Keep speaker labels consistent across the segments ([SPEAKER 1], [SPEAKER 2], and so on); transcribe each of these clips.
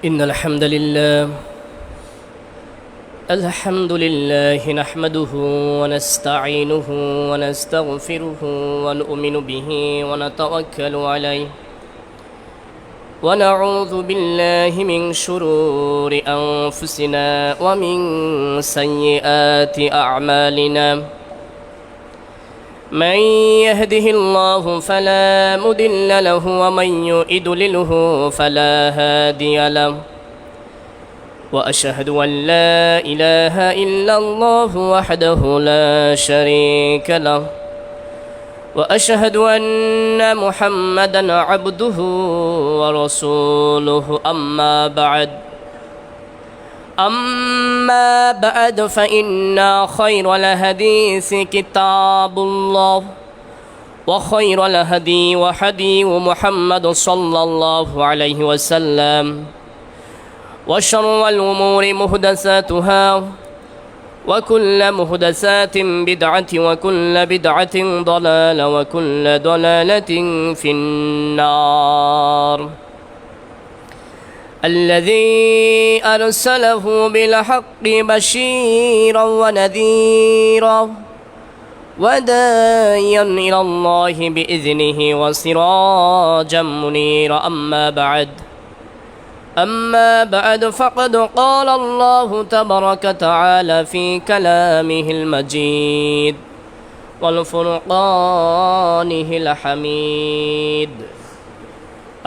[SPEAKER 1] إن الحمد لله نحمده ونستعينه ونستغفره ونؤمن به ونتوكل عليه ونعوذ بالله من شرور أنفسنا ومن سيئات أعمالنا من يهده الله فلا مضل له ومن يضلله فلا هادي له وأشهد أن لا إله إلا الله وحده لا شريك له وأشهد أن محمدا عبده ورسوله أما بعد فإن خير الحديث كتاب الله وخير الهدي وهدي محمد صلى الله عليه وسلم وشر الأمور محدثاتها وكل محدثات بدعة وكل بدعة ضلالة وكل ضلالة في النار الذي أرسله بالحق بشيرا ونذيرا وداعيا إلى الله بإذنه وسراجا منيرا أما بعد فقد قال الله تبارك وتعالى في كلامه المجيد والفرقانه الحميد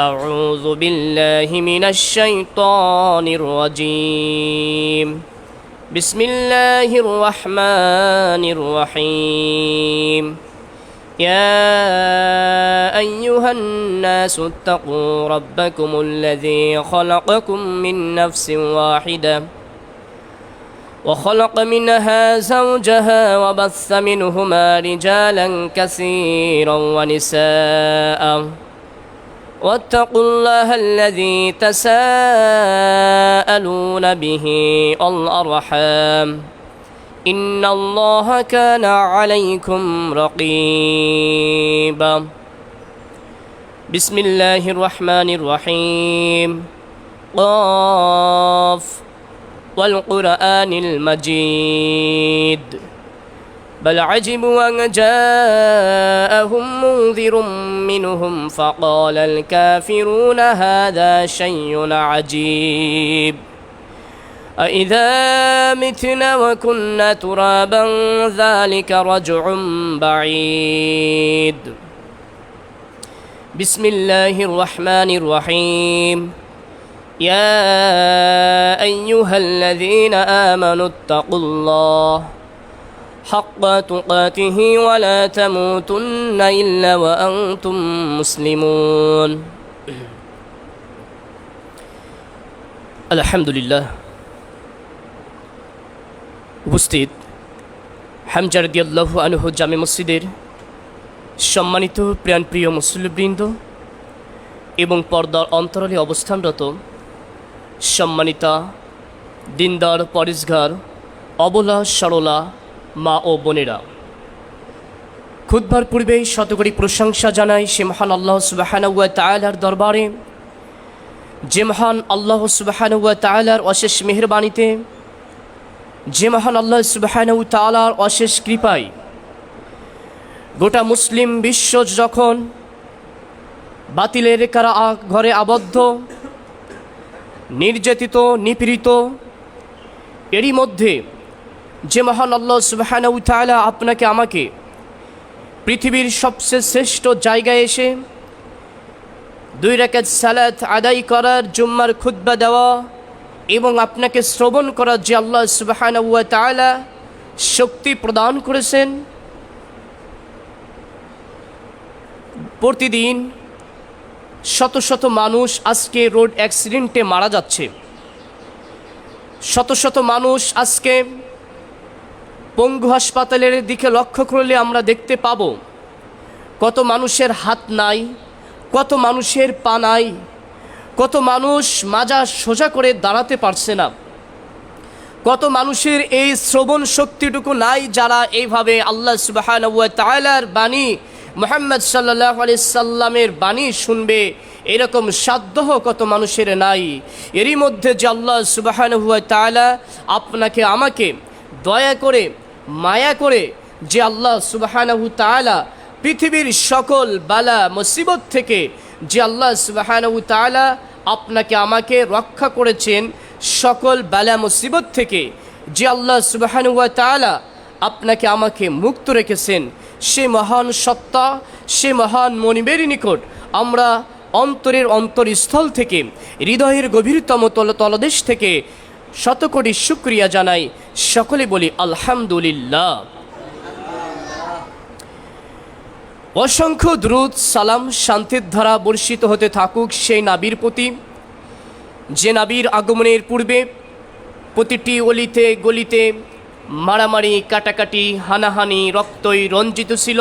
[SPEAKER 1] أعوذ بالله من الشيطان الرجيم بسم الله الرحمن الرحيم يا أيها الناس اتقوا ربكم الذي خلقكم من نفس واحدة وخلق منها زوجها وبث منهما رجالا كثيرا ونساء واتقوا الله الذي تساءلون به والأرحام إن الله كان عليكم رقيبا بسم الله الرحمن الرحيم قاف والقرآن المجيد بل عجبوا أن جاءهم منذر منهم فقال الكافرون هذا شيء عجيب أإذا متنا وكنا ترابا ذلك رجع بعيد بسم الله الرحمن الرحيم يا أيها الذين آمنوا اتقوا الله حق تقاته ولا تموتن إلا وأنتم مسلمون الحمد لله উপস্থিত হামজা রাদিয়াল্লাহু আনহু জামে মসজিদের সম্মানিত প্রাণপ্রিয় মুসল্লিবৃন্দ এবং পর্দার অন্তরালে অবস্থানরত সম্মানিতা দিনদার পরেশগার অবলা সরলা মা ও বোনেরা, খুতবার পূর্বেই শতকোটি প্রশংসা জানাই সে মহান আল্লাহ সুবহানাহু ওয়া তাআলার দরবারে, যে মহান আল্লাহ সুবহানাহু ওয়া তাআলার অশেষ মেহেরবানিতে, যে মহান আল্লাহ সুবহানাহু ওয়া তাআলার অশেষ কৃপায় গোটা মুসলিম বিশ্ব যখন বাতিলের ঘরে আবদ্ধ, নির্যাতিত, নিপীড়িত, এরই মধ্যে যে মহান আল্লাহ সুবহানাহু ওয়া তাআলা আপনাকে আমাকে পৃথিবীর সবচেয়ে শ্রেষ্ঠ জায়গায় এসে 2 রাকাত সালাত আদায় করার, জুম্মার খুতবা দেওয়া এবং আপনাকে শ্রবণ করার যে আল্লাহ সুবহানাহু ওয়া তাআলা শক্তি প্রদান করেছেন, প্রতিদিন শত শত মানুষ আজকে রোড অ্যাক্সিডেন্টে মারা যাচ্ছে। শত শত মানুষ আজকে পঙ্গু হাসপাতালের দিকে লক্ষ্য করলে আমরা দেখতে পাব কত মানুষের হাত নাই, কত মানুষের পা নাই, কত মানুষ মাজা সোজা করে দাঁড়াতে পারছে না, কত মানুষের এই শ্রবণ শক্তিটুকু নাই যারা এইভাবে আল্লাহ সুবহানাহু ওয়া তাআলার বাণী মুহাম্মদ সাল্লাল্লাহু আলাইহি সাল্লামের বাণী শুনবে এরকম সাধ্য কত মানুষের নাই। এরই মধ্যে যে আল্লাহ সুবহানাহু ওয়া তাআলা আপনাকে আমাকে দয়া করে মায়া করে যে আল্লাহ সুবহানাহু তাআলা পৃথিবীর সকল বালা মুসিবত থেকে যে আল্লাহ সুবহানাহু তাআলা আপনাকে আমাকে রক্ষা করেছেন, সকল বালা মুসিবত থেকে যে আল্লাহ সুবহানাহু ওয়া তাআলা আপনাকে আমাকে মুক্ত রেখেছেন, সে মহান সত্তা, সে মহান মনিবের নিকট আমরা অন্তরের অন্তরস্থল থেকে, হৃদয়ের গভীরতম তলদেশ থেকে শতকোটি শুকরিয়া জানাই। সকলে বলি আলহামদুলিল্লাহ। অসংখ্য দ্রুত সালাম শান্তির ধারা বর্ষিত হতে থাকুক সেই নাবির প্রতি, যে নাবির আগমনের পূর্বে প্রতিটি অলিতে গলিতে মারামারি, কাটাকাটি, হানাহানি, রক্তই রঞ্জিত ছিল।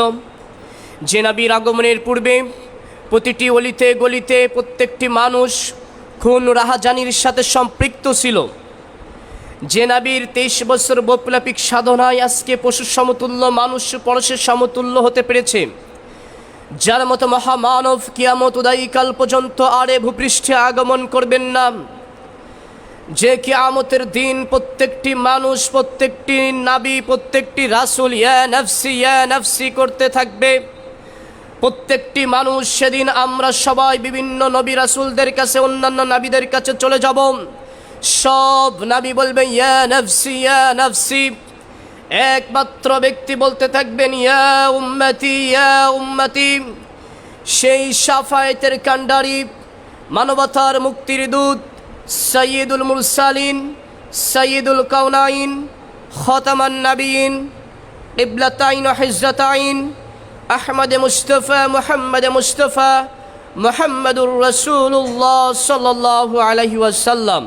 [SPEAKER 1] যে নাবির আগমনের পূর্বে প্রতিটি অলিতে গলিতে প্রত্যেকটি মানুষ খুন রাহাজানির সাথে সম্পৃক্ত ছিল। যে নাবির 23 বছর বৈপ্লবিক সাধনায় আজকে পশুর সমতুল্য মানুষ পরশের সমতুল্য হতে পেরেছে, যার মতো মহামানব কিয়ামত উদয়কাল পর্যন্ত আর এ ভূপৃষ্ঠে আগমন করবেন না। যে কিয়ামতের দিন প্রত্যেকটি মানুষ, প্রত্যেকটি নাবী, প্রত্যেকটি রাসূল ইয়া নাফসি করতে থাকবে। প্রত্যেকটি মানুষ সেদিন আমরা সবাই বিভিন্ন নবী রাসূলদের কাছে, অন্যান্য নাবীদের কাছে চলে যাব। সব নাবী বলবে ইয়া নাফসি। একমাত্র ব্যক্তি বলতে থাকবেন ইয়া উম্মতি। সেই শাফায়েতের কান্ডারি, মানবতার মুক্তির দূত, সাইয়্যিদুল মুরসালিন, সাইয়্যিদুল কাউনাইন, খাতামান নাবিয়িন, কিবলাতাইন ওয়া হিজরাতাইন, আহমদ মুস্তাফা, মুহাম্মাদুর রাসূলুল্লাহ সাল্লাল্লাহু আলাইহি ওয়াসাল্লাম।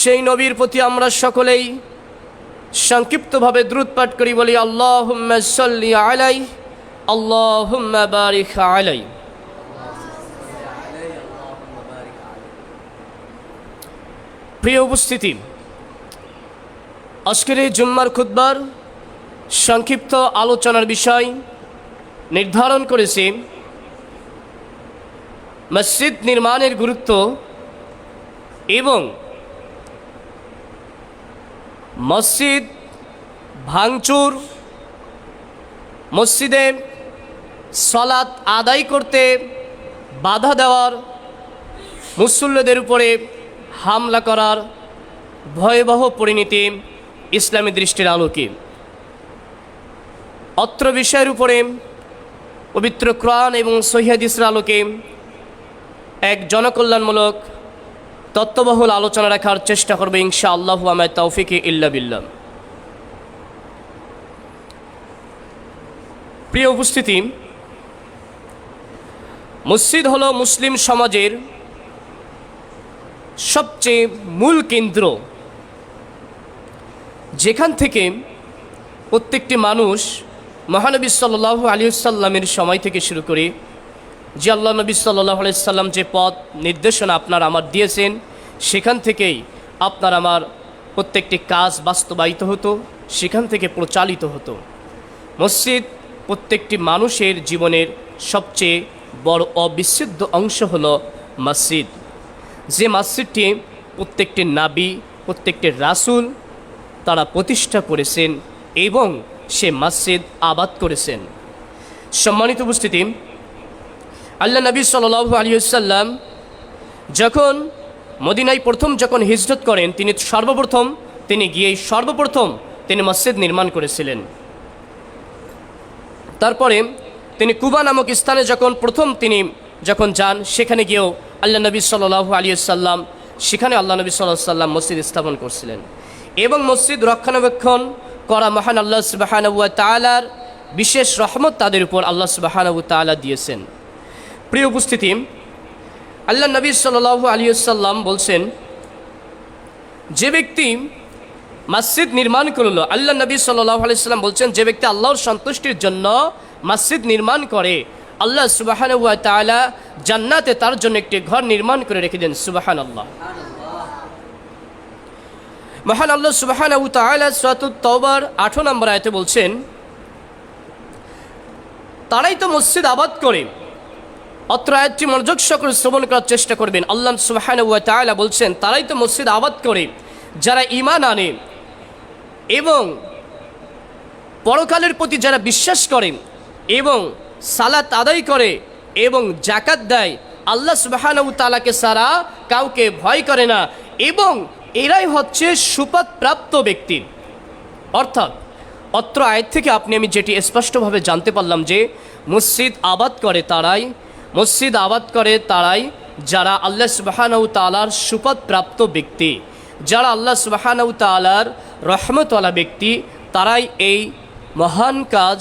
[SPEAKER 1] সেই নবীর প্রতি আমরা সকলেই সংক্ষিপ্তভাবে দ্রুত পাঠ করি, বলি আল্লাহুম্মা সাল্লি আলাইহি, আল্লাহুম্মা বারিক আলাইহি। প্রিয় উপস্থিতি, আজকের এই জুম্মার খুতবার সংক্ষিপ্ত আলোচনার বিষয় নির্ধারণ করেছি মসজিদ নির্মাণের গুরুত্ব এবং মসজিদ ভাঙচুর, মসজিদে সালাত আদায় করতে বাধা দেওয়ার, মুসল্লিদের উপরে হামলা করার ভয়াবহ পরিণতি ইসলামী দৃষ্টির আলোকে। অত্র বিষয়ের উপরে পবিত্র কোরআন এবং সহিহ হাদিসের আলোকে এক জনকল্যাণমূলক তত্ত্ববহুল আলোচনা রাখার চেষ্টা করবে ইনশাআল্লাহু আমা তাওফিকে ইল্লা বিল্লাহ। প্রিয় উপস্থিতি, মসজিদ হলো মুসলিম সমাজের সবচেয়ে মূল কেন্দ্র, যেখান থেকে প্রত্যেকটি মানুষ মহানবী সাল্লাল্লাহু আলাইহি ওয়াসাল্লামের সময় থেকে শুরু করে যে আল্লাহ নবী সাল্লাল্লাহু আলাইহি ওয়াসাল্লাম যে পথ নির্দেশনা আপনার আমার দিয়েছেন, সেখান থেকেই আপনার আমার প্রত্যেকটি কাজ বাস্তবায়িত হতো, সেখান থেকে প্রচালিত হতো। মসজিদ প্রত্যেকটি মানুষের জীবনের সবচেয়ে বড় অবিচ্ছেদ্য অংশ হলো মসজিদ। যে মসজিদটি প্রত্যেকটি নাবী, প্রত্যেকটি রাসূল তারা প্রতিষ্ঠা করেছেন এবং সে মসজিদ আবাদ করেছেন। সম্মানিত উপস্থিতি, আল্লাহ নবী সাল্লাল্লাহু আলাইহি ওয়াসাল্লাম যখন মদিনায় যখন হিজরত করেন, তিনি গিয়ে সর্বপ্রথম মসজিদ নির্মাণ করেছিলেন। তারপরে তিনি কুবা নামক স্থানে যখন যান, সেখানে গিয়েও আল্লাহ নবী সাল্লাল্লাহু আলাইহি ওয়াসাল্লাম সেখানে আল্লাহ নবী সাল্লাল্লাহু আলাইহি ওয়াসাল্লাম মসজিদ স্থাপন করছিলেন এবং মসজিদ রক্ষণাবেক্ষণ করা মহান আল্লাহ সুবহানাহু ওয়া তাআলার বিশেষ রহমত তাদের উপর আল্লাহ সুবহানাহু ওয়া তাআলা দিয়েছেন। প্রিয় উপস্থিতি, আল্লাহ নবী সাল্লাল্লাহু আলাইহি ওয়াসাল্লাম বলছেন, যে ব্যক্তি মসজিদ নির্মাণ করলো, আল্লাহ নবী সাল্লাল্লাহু আলাইহি ওয়াসাল্লাম বলছেন, যে ব্যক্তি আল্লাহর সন্তুষ্টির জন্য মসজিদ নির্মাণ করে, আল্লাহ সুবহানাহু ওয়া তাআলা জান্নাতে তার জন্য একটি ঘর নির্মাণ করে রেখে দেন। সুবহানাল্লাহ। মহান আল্লাহ সুবহানাহু ওয়া তাআলা সূরাতুত তাওবার 8 নম্বর আয়াতে বলছেন, তারাই তো মসজিদ আবাদ করে অত্র আয়াতটি মনোযোগ সহকারে শ্রবণ করার চেষ্টা করবেন। আল্লাহ সুবহানাহু ওয়া তাআলা বলছেন, তারাই তো মসজিদ আবাদ করে যারা ঈমান আনে এবং পরকালের প্রতি যারা বিশ্বাস করে এবং সালাত আদায় করে এবং যাকাত দেয়, আল্লাহ সুবহানাহু ওয়া তাআলাকে ছাড়া কাউকে ভয় করে না, এবং এরাই হচ্ছে সুপথপ্রাপ্ত ব্যক্তি। অর্থাৎ অত্র আয়াত থেকে আমি যেটি স্পষ্টভাবে জানতে পারলাম যে মসজিদ আবাদ করে তারাই যারা আল্লাহ সুবহানাহু ওয়া তাআলার সুপথপ্রাপ্ত ব্যক্তি, যারা আল্লাহ সুবহানাহু ওয়া তাআলার রহমতওয়ালা ব্যক্তি, তারাই এই মহান কাজ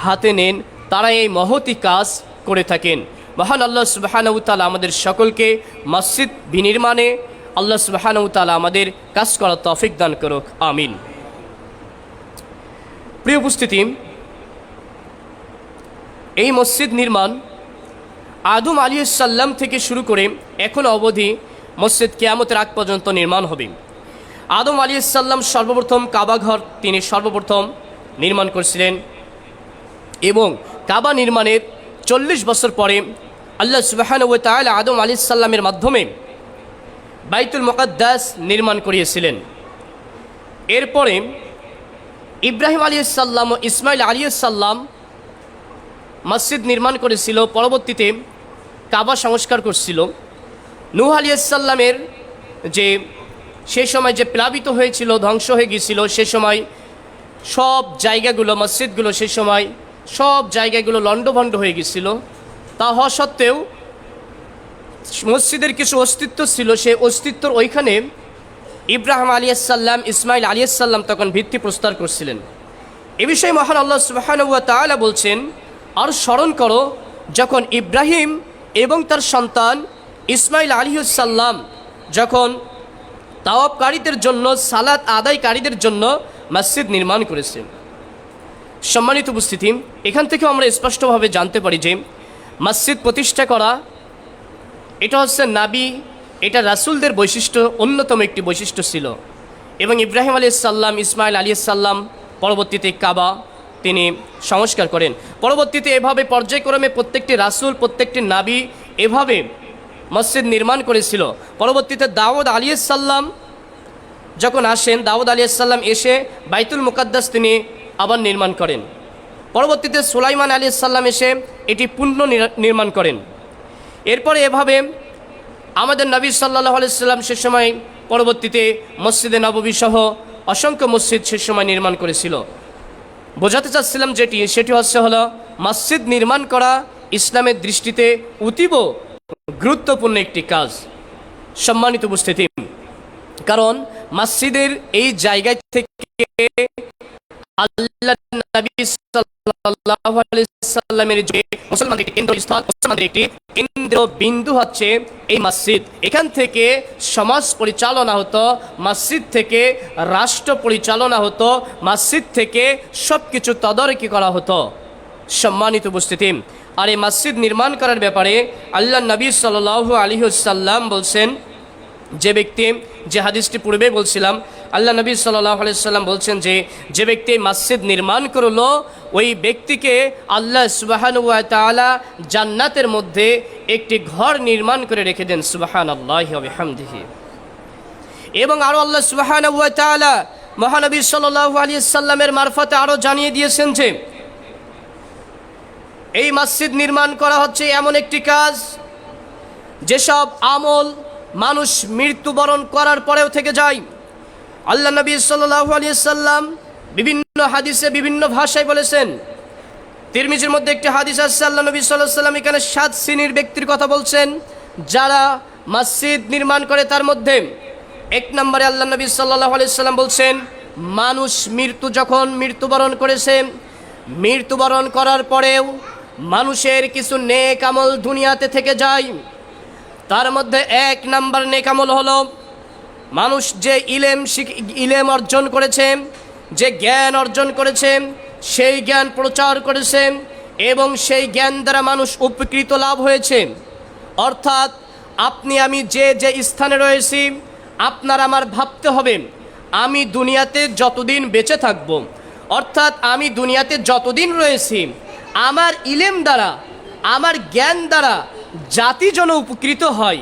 [SPEAKER 1] হাতে নেন, তারাই এই মহতি কাজ করে থাকেন। মহান আল্লাহ সুবহানাহু ওয়া তাআলা আমাদের সকলকে মসজিদ বিনির্মাণে আল্লাহ সুবহানাহু ওয়া তাআলা আমাদের কাজ করার তৌফিক দান করুক, আমিন। প্রিয় উপস্থিতি, এই মসজিদ নির্মাণ আদম আলাইহিস সালাম থেকে শুরু করে এখন অবধি মসজিদ কিয়ামতের আগ পর্যন্ত নির্মাণ হবে। আদম আলাইহিস সালাম সর্বপ্রথম কাবা ঘর তিনি সর্বপ্রথম নির্মাণ করেছিলেন, এবং কাবা নির্মাণের 40 বছর পরে আল্লাহ সুবহানাহু ওয়া তাআলা আদম আলাইহিস সালামের মাধ্যমে বাইতুল মুকাদ্দাস নির্মাণ করিয়েছিলেন। এরপরে ইব্রাহিম আলাইহিস সালাম ও ইসমাইল আলাইহিস সালাম মসজিদ নির্মাণ করেছিল, পরবর্তীতে কাবা সংস্কার করছিল। নূহ আলাইহিস সালামের সে সময় যে প্লাবিত হয়েছিল, ধ্বংস হয়ে গিয়েছিল, সে সময় সব জায়গাগুলো মসজিদগুলো সে সময় সব জায়গাগুলো লণ্ডভণ্ড হয়ে গিয়েছিল। তা হওয়া সত্ত্বেও মসজিদের কিছু অস্তিত্ব ছিল, সেই অস্তিত্বর ওইখানে ইব্রাহিম আলাইহিস সালাম ইসমাইল আলাইহিস সালাম তখন ভিত্তি প্রস্তর করছিলেন। এ বিষয়ে মহান আল্লাহ সুবহানাহু ওয়া তাআলা বলছেন, আর স্মরণ করো যখন ইব্রাহিম এবং তার সন্তান ইসমাইল আলাইহিস সালাম যখন তাওয়াফকারীদের জন্য, সালাত আদায়কারীদের জন্য মসজিদ নির্মাণ করেছেন। সম্মানিত উপস্থিতি, এখান থেকে আমরা স্পষ্টভাবে জানতে পারি যে মসজিদ প্রতিষ্ঠা করা এটা হচ্ছে নাবী, এটা রাসূলদের বৈশিষ্ট্য, অন্যতম একটি বৈশিষ্ট্য ছিল। এবং ইব্রাহিম আলাইহিস সালাম ইসমাইল আলাইহিস সালাম পরবর্তীতে কাবা তিনি সংস্কার করেন। পরবর্তীতে এভাবে পর্যায়ক্রমে প্রত্যেকটি রাসূল, প্রত্যেকটি নাবী এভাবে মসজিদ নির্মাণ করেছিল। পরবর্তীতে দাউদ আলাইহিস সালাম যখন আসেন, দাউদ আলাইহিস সালাম এসে বাইতুল মুকাদ্দাস তিনি আবার নির্মাণ করেন। পরবর্তীতে সুলাইমান আলাইহিস সালাম এসে এটি পুনঃ নির্মাণ করেন। এরপরে এভাবে আমাদের নবী সাল্লাল্লাহু আলাইহি সাল্লাম সে সময় পরবর্তীতে মসজিদে নববী সহ অসংখ্য মসজিদ সে সময় নির্মাণ করেছিল। বোঝাতে চাচ্ছিলাম সেটি হলো মসজিদ নির্মাণ করা ইসলামের দৃষ্টিতে অতীব গুরুত্বপূর্ণ একটি কাজ। সম্মানিত উপস্থিতি, কারণ মসজিদের এই জায়গা থেকে আল্লাহ নবী সাল্লাল্লাহু আলাইহি সাল্লামের যে মুসলমানদের একটি কেন্দ্রস্থল, মুসলমানদের একটি কেন্দ্রবিন্দু হচ্ছে এই মসজিদ। এখান থেকে সমাজ পরিচালনা হতো, মসজিদ থেকে রাষ্ট্র পরিচালনা হতো, মসজিদ থেকে সব কিছু তদারকি করা হতো। সম্মানিত উপস্থিতি, আর এই মসজিদ নির্মাণ করার ব্যাপারে আল্লাহ নবী সাল্লাল্লাহু আলাইহি ওয়াসাল্লাম বলছেন, যে ব্যক্তি, যে হাদিসটি পূর্বে বলছিলাম, আল্লাহ নবী সাল্লাল্লাহু আলাইহি ওয়াসাল্লাম বলছেন যে ব্যক্তি মসজিদ নির্মাণ করলো, ওই ব্যক্তিকে আল্লাহ সুবহানাহু ওয়া তাআলা জান্নাতের মধ্যে একটি ঘর নির্মাণ করে রেখে দেন। সুবহানাল্লাহি ওয়া বিহামদিহি। এবং আরও আল্লাহ সুবহানাহু ওয়া তাআলা মহানবী সাল্লাল্লাহু আলাইহি ওয়াসাল্লামের মারফতে আরও জানিয়ে দিয়েছেন যে এই মসজিদ নির্মাণ করা হচ্ছে এমন একটি কাজ যেসব আমল মানুষ মৃত্যুবরণ করার পরেও থেকে যায়। আল্লাহ নবী সাল্লাল্লাহু আলাইহি ওয়াসাল্লাম বিভিন্ন হাদিসে বিভিন্ন ভাষায় বলেছেন। তিরমিজির মধ্যে একটি হাদিস আছে, আল্লাহ নবী সাল্লাল্লাহু আলাইহি ওয়াসাল্লাম এখানে 7 শ্রেণীর ব্যক্তির কথা বলছেন যারা মসজিদ নির্মাণ করে। তার মধ্যে 1 নম্বরে আল্লাহ নবী সাল্লাল্লাহু আলাইহি ওয়াসাল্লাম বলছেন, মানুষ যখন মৃত্যুবরণ করেছে, মৃত্যুবরণ করার পরেও মানুষের কিছু নেক আমল দুনিয়াতে থেকে যায়। তার মধ্যে 1 নম্বর নেক আমল হলো মানুষ যে ইলেম অর্জন করেছে, যে জ্ঞান অর্জন করেছে, সেই জ্ঞান প্রচার করেছে এবং সেই জ্ঞান দ্বারা মানুষ উপকৃত লাভ হয়েছে। অর্থাৎ আপনি আমি যে স্থানে রয়েছি, আপনার আমার ভাবতে হবে আমি দুনিয়াতে যতদিন বেঁচে থাকব, অর্থাৎ আমি দুনিয়াতে যতদিন রয়েছি আমার ইলেম দ্বারা আমার জ্ঞান দ্বারা জাতি যেন উপকৃত হয়।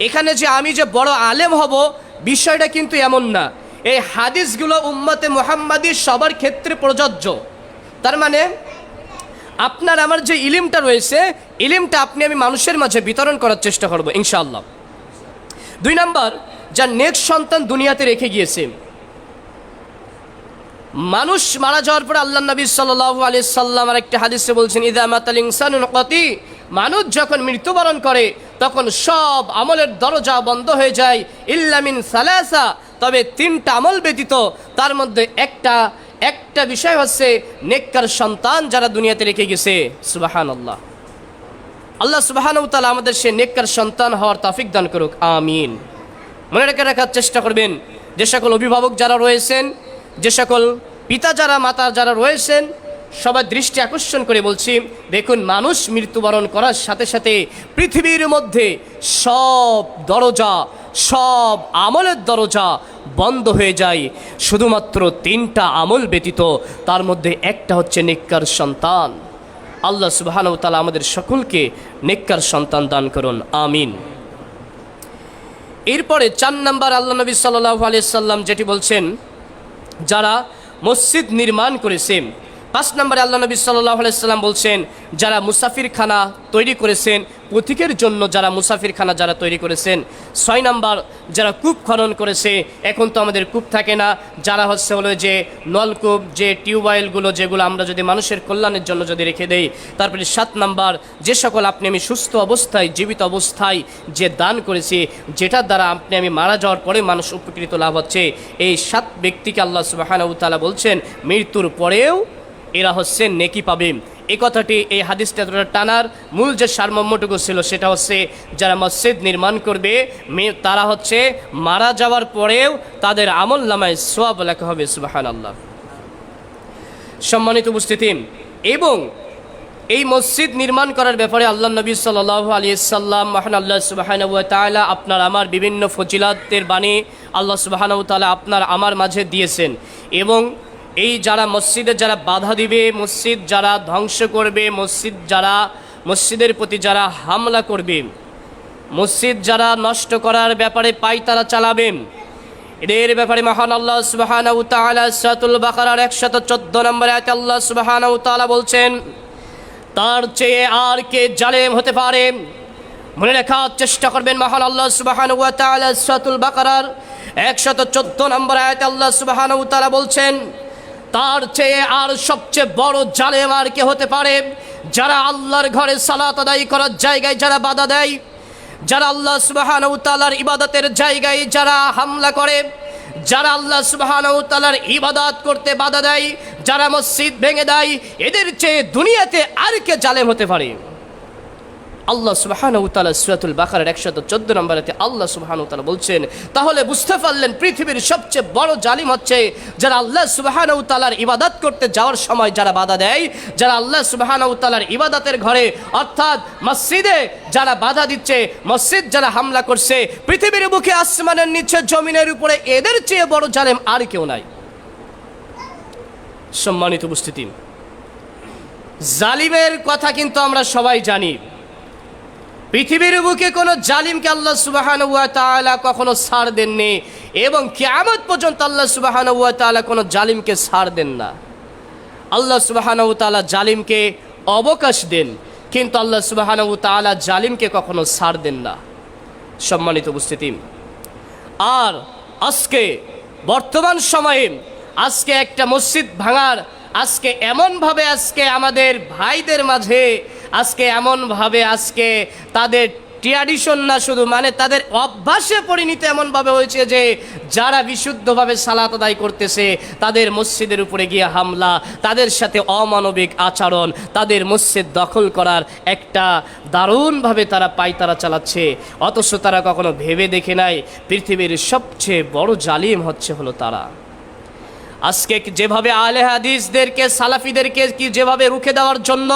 [SPEAKER 1] এখানে যে আমি যে বড় আলেম হব বিষয়টা কিন্তু এমন না। এই হাদিসগুলো উম্মতে মুহাম্মাদি সবার ক্ষেত্রে প্রযোজ্য। তার মানে আপনার আমার যে ইলিমটা রয়েছে, ইলিমটা আপনি আমি মানুষের মাঝে বিতরণ করার চেষ্টা করব ইনশাআল্লাহ। 2 নাম্বার, যার নেক্সট সন্তান দুনিয়াতে রেখে গিয়েছে। মানুষ মারা যাওয়ার পর আল্লাহ নবী সাল্লাল্লাহু আলাইহি সাল্লাম আর একটা হাদিসে বলছেন, ইযা মাতাল ইনসানুন কাতি, মানুষ যখন মৃত্যুবরণ করে তখন সব আমলের দরজা বন্ধ হয়ে যায়, ইল্লা মিন সালাসা, তবে 3টা আমল ব্যতীত। তার মধ্যে একটা বিষয় হচ্ছে নেককার সন্তান যারা দুনিয়াতে রেখে গেছে। সুবহানাল্লাহ। আল্লাহ সুবহানাহু ওয়া তাআলা আমাদের সে নেককার সন্তান হওয়ার তৌফিক দান করুক, আমিন। মনে রাখার চেষ্টা করবেন, যে সকল অভিভাবক যারা রয়েছেন, যে সকল পিতা যারা মাতা যারা রয়েছেন, সবার দৃষ্টি আকর্ষণ করে বলছি, দেখুন মানুষ মৃত্যুবরণ করার সাথে সাথে পৃথিবীর মধ্যে সব দরজা, সব আমলের দরজা বন্ধ হয়ে যায়, শুধুমাত্র 3টা আমল ব্যতীত। তার মধ্যে একটা হচ্ছে নেককার সন্তান। আল্লাহ সুবহানাহু ওয়া তাআলা আমাদের সকলকে নেককার সন্তান দান করুন, আমিন। এরপরে 4 নাম্বার আল্লাহ নবী সাল্লাল্লাহু আলাইহি সাল্লাম যেটি বলছেন, যারা মসজিদ নির্মাণ করেছেন। 5 নম্বরে আল্লাহ নবী সাল্লাল্লাহু আলাইহি সাল্লাম বলছেন, যারা মুসাফিরখানা তৈরি করেছেন, পথিকের জন্য যারা মুসাফিরখানা যারা তৈরি করেছেন। 6 নাম্বার, যারা কূপ খনন করেছে। এখন তো আমাদের কূপ থাকে না, যারা হলো যে নলকূপ, যে টিউবওয়েলগুলো, যেগুলো আমরা যদি মানুষের কল্যাণের জন্য যদি রেখে দেই। তারপরে 7 নাম্বার, যে সকল আপনি আমি সুস্থ অবস্থায়, জীবিত অবস্থায় যে দান করেছি, যেটার দ্বারা আপনি আমি মারা যাওয়ার পরে মানুষ উপকৃত লাভ হচ্ছে। এই 7 ব্যক্তিকে আল্লাহ সুবহানাহু ওয়া তাআলা বলছেন মৃত্যুর পরেও এরা হচ্ছে নেকি পাবে। এই কথাটি, এই হাদিসটা টানার মূল যে সারমর্মটুকু ছিল সেটা হচ্ছে, যারা মসজিদ নির্মাণ করবে তারা হচ্ছে মারা যাওয়ার পরেও তাদের আমল নামায় সওয়াব লেখা হবে। সুবহানাল্লাহ। সম্মানিত উপস্থিতি, এবং এই মসজিদ নির্মাণ করার ব্যাপারে আল্লাহ নবী সাল্লাল্লাহু আলাইহি সাল্লাম, মহান আল্লাহ সুবহানাহু ওয়া তাআলা আপনার আমার বিভিন্ন ফজিলাতের বাণী আল্লাহ সুবহানাহু ওয়া তাআলা আপনার আমার মাঝে দিয়েছেন। এবং এই যারা মসজিদে যারা বাধা দিবে, মসজিদ যারা ধ্বংস করবে, মসজিদের প্রতি যারা হামলা করবে, মসজিদ যারা নষ্ট করার ব্যাপারে পায়তারা চালাবেন, এদের ব্যাপারে মহান আল্লাহ সুবহানাহু ওয়া তাআলা সূরাতুল বাকারার 114 নম্বর আয়াতে আল্লাহ সুবহানাহু ওয়া তাআলা বলছেন, তার চেয়ে আর কে জালেম হতে পারে। মনে রাখার চেষ্টা করবেন, মহান আল্লাহ সুবহানাহু ওয়া তাআলা সূরাতুল বাকারার 114 নম্বর আয়াতে আল্লাহ সুবহানাহু ওয়া তাআলা বলছেন, তার চেয়ে আর সবচেয়ে বড় জালেম আর কে হতে পারে, যারা আল্লাহর ঘরে সালাত আদায় করার জায়গায় যারা বাধা দেয়, যারা আল্লাহ সুবহানাহু ওয়া তাআলার ইবাদতের জায়গায় যারা হামলা করে, যারা আল্লাহ সুবহানাহু ওয়া তাআলার ইবাদত করতে বাধা দেয়, যারা মসজিদ ভেঙে দেয়, এদের চেয়ে দুনিয়াতে আর কে জালেম হতে পারে। আল্লাহ সুবহানাহু ওয়া তাআলা সূরাতুল বাকারার 114 নম্বরে আল্লাহ সুবহানাহু ওয়া তাআলা বলছেন, তাহলে বুঝতে পারলেন পৃথিবীর সবচেয়ে বড় জালিম হচ্ছে যারা আল্লাহ সুবহানাহু ওয়া তাআলার ইবাদত করতে যাওয়ার সময় যারা বাধা দেয়, যারা আল্লাহ সুবহানাহু ওয়া তাআলার ইবাদতের ঘরে অর্থাৎ মসজিদে যারা বাধা দিচ্ছে, মসজিদ যারা হামলা করছে, পৃথিবীর বুকে আসমানের নিচে জমিনের উপরে এদের চেয়ে বড় জালিম আর কেউ নাই। সম্মানিত উপস্থিতি, জালিমের কথা কিন্তু আমরা সবাই জানি। পৃথিবীর বুকে কোনো জালিমকে আল্লাহ সুবহানাহু ওয়া তাআলা কখনো ছাড় দেননি, এবং কিয়ামত পর্যন্ত আল্লাহ সুবহানাহু ওয়া তাআলা কোনো জালিমকে ছাড় দেন না। আল্লাহ সুবহানাহু ওয়া তাআলা জালিমকে অবকাশ দেন, কিন্তু আল্লাহ সুবহানাহু ওয়া তাআলা জালিমকে কখনো ছাড় দেন না। সম্মানিত উপস্থিতি, আর আজকে বর্তমান সময়ে আজকে একটা মসজিদ ভাঙার, আজকে এমনভাবে আজকে আমাদের ভাইদের মাঝে আজকে এমনভাবে আজকে তাদের ট্র্যাডিশন না, শুধু মানে তাদের অভ্যাসে পরিণত এমনভাবে হয়েছে যে যারা বিশুদ্ধভাবে সালাত আদায় করতেছে তাদের মসজিদের উপরে গিয়ে হামলা, তাদের সাথে অমানবিক আচরণ, তাদের মসজিদ দখল করার একটা দারুণভাবে তারা পায়তারা চালাচ্ছে। অথচ তারা কখনো ভেবে দেখে নাই পৃথিবীর সবচেয়ে বড় জালিম হলো তারা। আজকে যেভাবে আহলে হাদিসদেরকে, সালাফিদেরকে কি যেভাবে রুখে দেওয়ার জন্য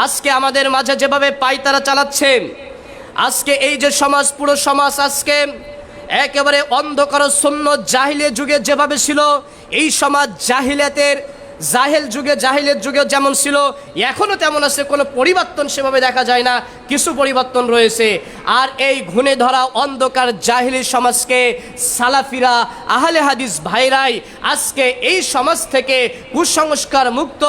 [SPEAKER 1] আজকে আমাদের মাঝে যেভাবে পায়তারা চালাচ্ছেন, আজকে এই যে সমাজ, পুরো সমাজ আজকে একেবারে অন্ধকার শূন্য জাহিলিয়াত যুগে যেভাবে ছিল, এই সমাজ জাহিলিয়াতের জাহিলের যুগে যেমন ছিল এখনও তেমন আছে, কোনো পরিবর্তন সেভাবে দেখা যায় না, কিছু পরিবর্তন রয়েছে। আর এই ঘুণে ধরা অন্ধকার জাহিলি সমাজকে সালাফিরা, আহলে হাদিস ভাইরাই আজকে এই সমাজ থেকে কুসংস্কার মুক্ত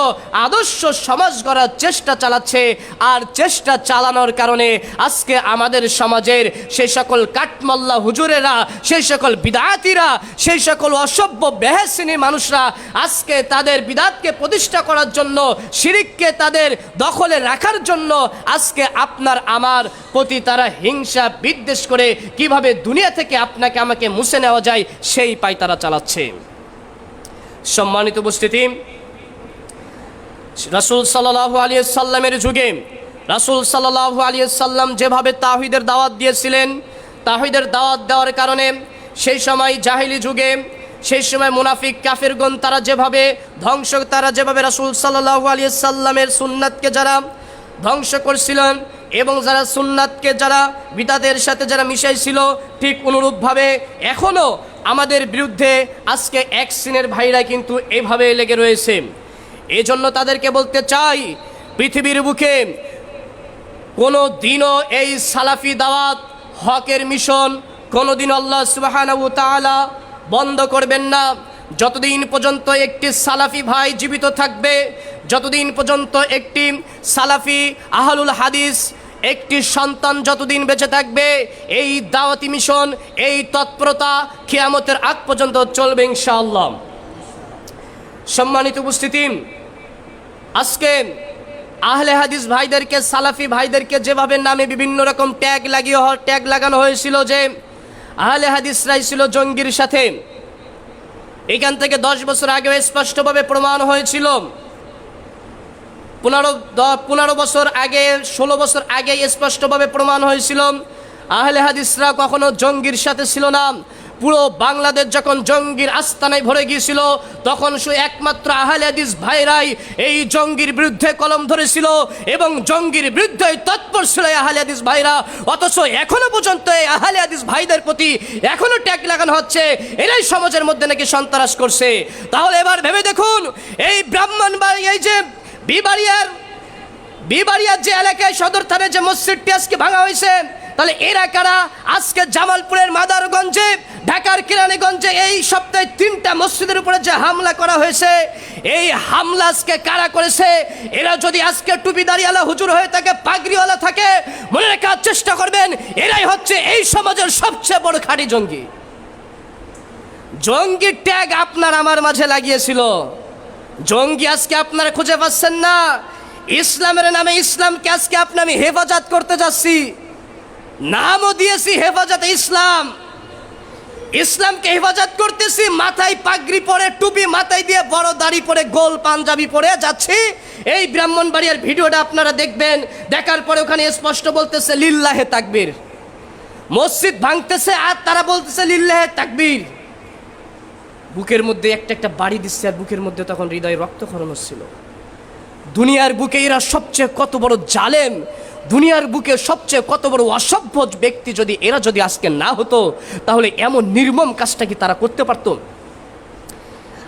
[SPEAKER 1] আদর্শ সমাজ গড়ার চেষ্টা চালাচ্ছে। আর চেষ্টা চালানোর কারণে আজকে আমাদের সমাজের সেই সকল কাঠমাল্লা হুজুরেরা, সেই সকল বিদআতীরা, সেই সকল অসভ্য বেহেসিনী মানুষরা আজকে তাদের বিদআতকে প্রতিষ্ঠা করার জন্য, শিরিককে তাদের দখলে রাখার জন্য আজকে আপনার আমার প্রতি তারা হিংসা বিদ্বেষ করে কিভাবে দুনিয়া থেকে আপনাকে আমাকে মুছে নেওয়া যায় সেই পায়তারা চালাচ্ছে। সম্মানিত উপস্থিতি, রাসূল সাল্লাল্লাহু আলাইহি সাল্লামের যুগে রাসূল সাল্লাল্লাহু আলাইহি সাল্লাম যেভাবে তাওহীদের দাওয়াত দিয়েছিলেন, তাওহীদের দাওয়াত দেওয়ার কারণে সেই সময় জাহিলি যুগে, সেই সময় মুনাফিক কাফিরগণ তারা যেভাবে রাসূল সাল্লাল্লাহু আলাইহি সাল্লামের সুন্নাতকে যারা ধ্বংস করছিলেন এবং যারা সুন্নাতকে যারা বিদআতের সাথে যারা মিশাইছিল, ঠিক অনুরূপভাবে এখনও আমাদের বিরুদ্ধে আজকে এক শ্রেণীর ভাইরা কিন্তু এভাবে লেগে রয়েছে। এজন্য তাদেরকে বলতে চাই, পৃথিবীর বুকে কোনো দিনও এই সালাফি দাওয়াত, হকের মিশন কোনোদিন আল্লাহ সুবহানাহু ওয়া তাআলা বন্ধ করবেন না। যতদিন পর্যন্ত একটি সালাফি ভাই জীবিত থাকবে, যতদিন পর্যন্ত একটি সালাফি আহলুল হাদিস একটি সন্তান যতদিন বেঁচে থাকবে, এই দাওয়াতি মিশন, এই তৎপরতা কিয়ামতের আগ পর্যন্ত চলবে ইনশাআল্লাহ। সম্মানিত উপস্থিতি, আজকে আহলে হাদিস ভাইদেরকে, সালাফি ভাইদেরকে যেভাবে নামে বিভিন্ন রকম ট্যাগ লাগানো হয়েছিল যে আহলে হাদিসরাই ছিল জঙ্গির সাথে, এখান থেকে 10 বছর আগে স্পষ্টভাবে প্রমাণ হয়েছিল, 15 বছর আগে, 16 বছর আগে স্পষ্টভাবে প্রমাণ হয়েছিল আহলে হাদিসরা কখনো জঙ্গির সাথে ছিল না। পুরো বাংলাদেশ যখন জঙ্গির আস্তানায় ভরে গিয়েছিল, তখন শুধু একমাত্র আহলে হাদিস ভাইরাই এই জঙ্গির বিরুদ্ধে কলম ধরেছিল এবং জঙ্গির বিরুদ্ধে তৎপর ছিল আহলে হাদিস ভাইরা। অথচ এখনো পর্যন্ত এই আহলে হাদিস ভাইদের প্রতি এখনো ট্যাগ লাগানো হচ্ছে, এরাই সমাজের মধ্যে নাকি সন্ত্রাস করছে। তাহলে এবার ভেবে দেখুন, এই ব্রাহ্মণবাড়ি, এই যে বিবাড়িয়ার যে এলাকায় সদর থানায় যে মসজিদটি আজকে ভাঙা হয়েছে, তাহলে এরা কারা? আজকে জামালপুরের মাদারগঞ্জে, ঢাকার কেরানীগঞ্জে এই সপ্তাহে 3টা মসজিদের উপরে যে হামলা করা হয়েছে, এই হামলা আজকে কারা করেছে? এরা যদি আজকে টুপিদারিওয়ালা হুজুর হয়ে থাকে, পাগড়িওয়ালা থাকে, মনে রাখার চেষ্টা করবেন, এরাই হচ্ছে এই সমাজের সবচেয়ে বড় খাঁটি জঙ্গি। জঙ্গির ট্যাগ আপনার আমার মাঝে লাগিয়েছিল, জঙ্গি আজকে আপনারা খুঁজে পাচ্ছেন না। ইসলামের নামে ইসলামকে আজকে আমি হেফাজত করতে যাচ্ছি, নামও দিয়েছি হেফাজতে ইসলাম। ইসলামকে হেফাজত করতেছি, মাথায় পাগড়ি পরে, টুপি মাথায় দিয়ে, বড় দাড়ি পরে, গোল পাঞ্জাবি পরে যাচ্ছি। এই ব্রাহ্মণবাড়িয়ার ভিডিওটা আপনারা দেখবেন, দেখার পরে ওখানে স্পষ্ট বলতেছে লিল্লাহে তাকবীর। মসজিদ ভাঙতেছে আর তারা বলতেছে লিল্লাহে তাকবীর। বুকের মধ্যে একটা বাড়ি দিচ্ছে, আর বুকের মধ্যে তখন হৃদয়ে রক্তক্ষরণ হচ্ছিল। দুনিয়ার বুকে এরা সবচেয়ে কত বড় জালেম, দুনিয়ার বুকে সবচেয়ে কত বড় অসভ্য ব্যক্তি, এরা যদি আজকে না হতো, তাহলে এমন নির্মম কাজটা কি তারা করতে পারত?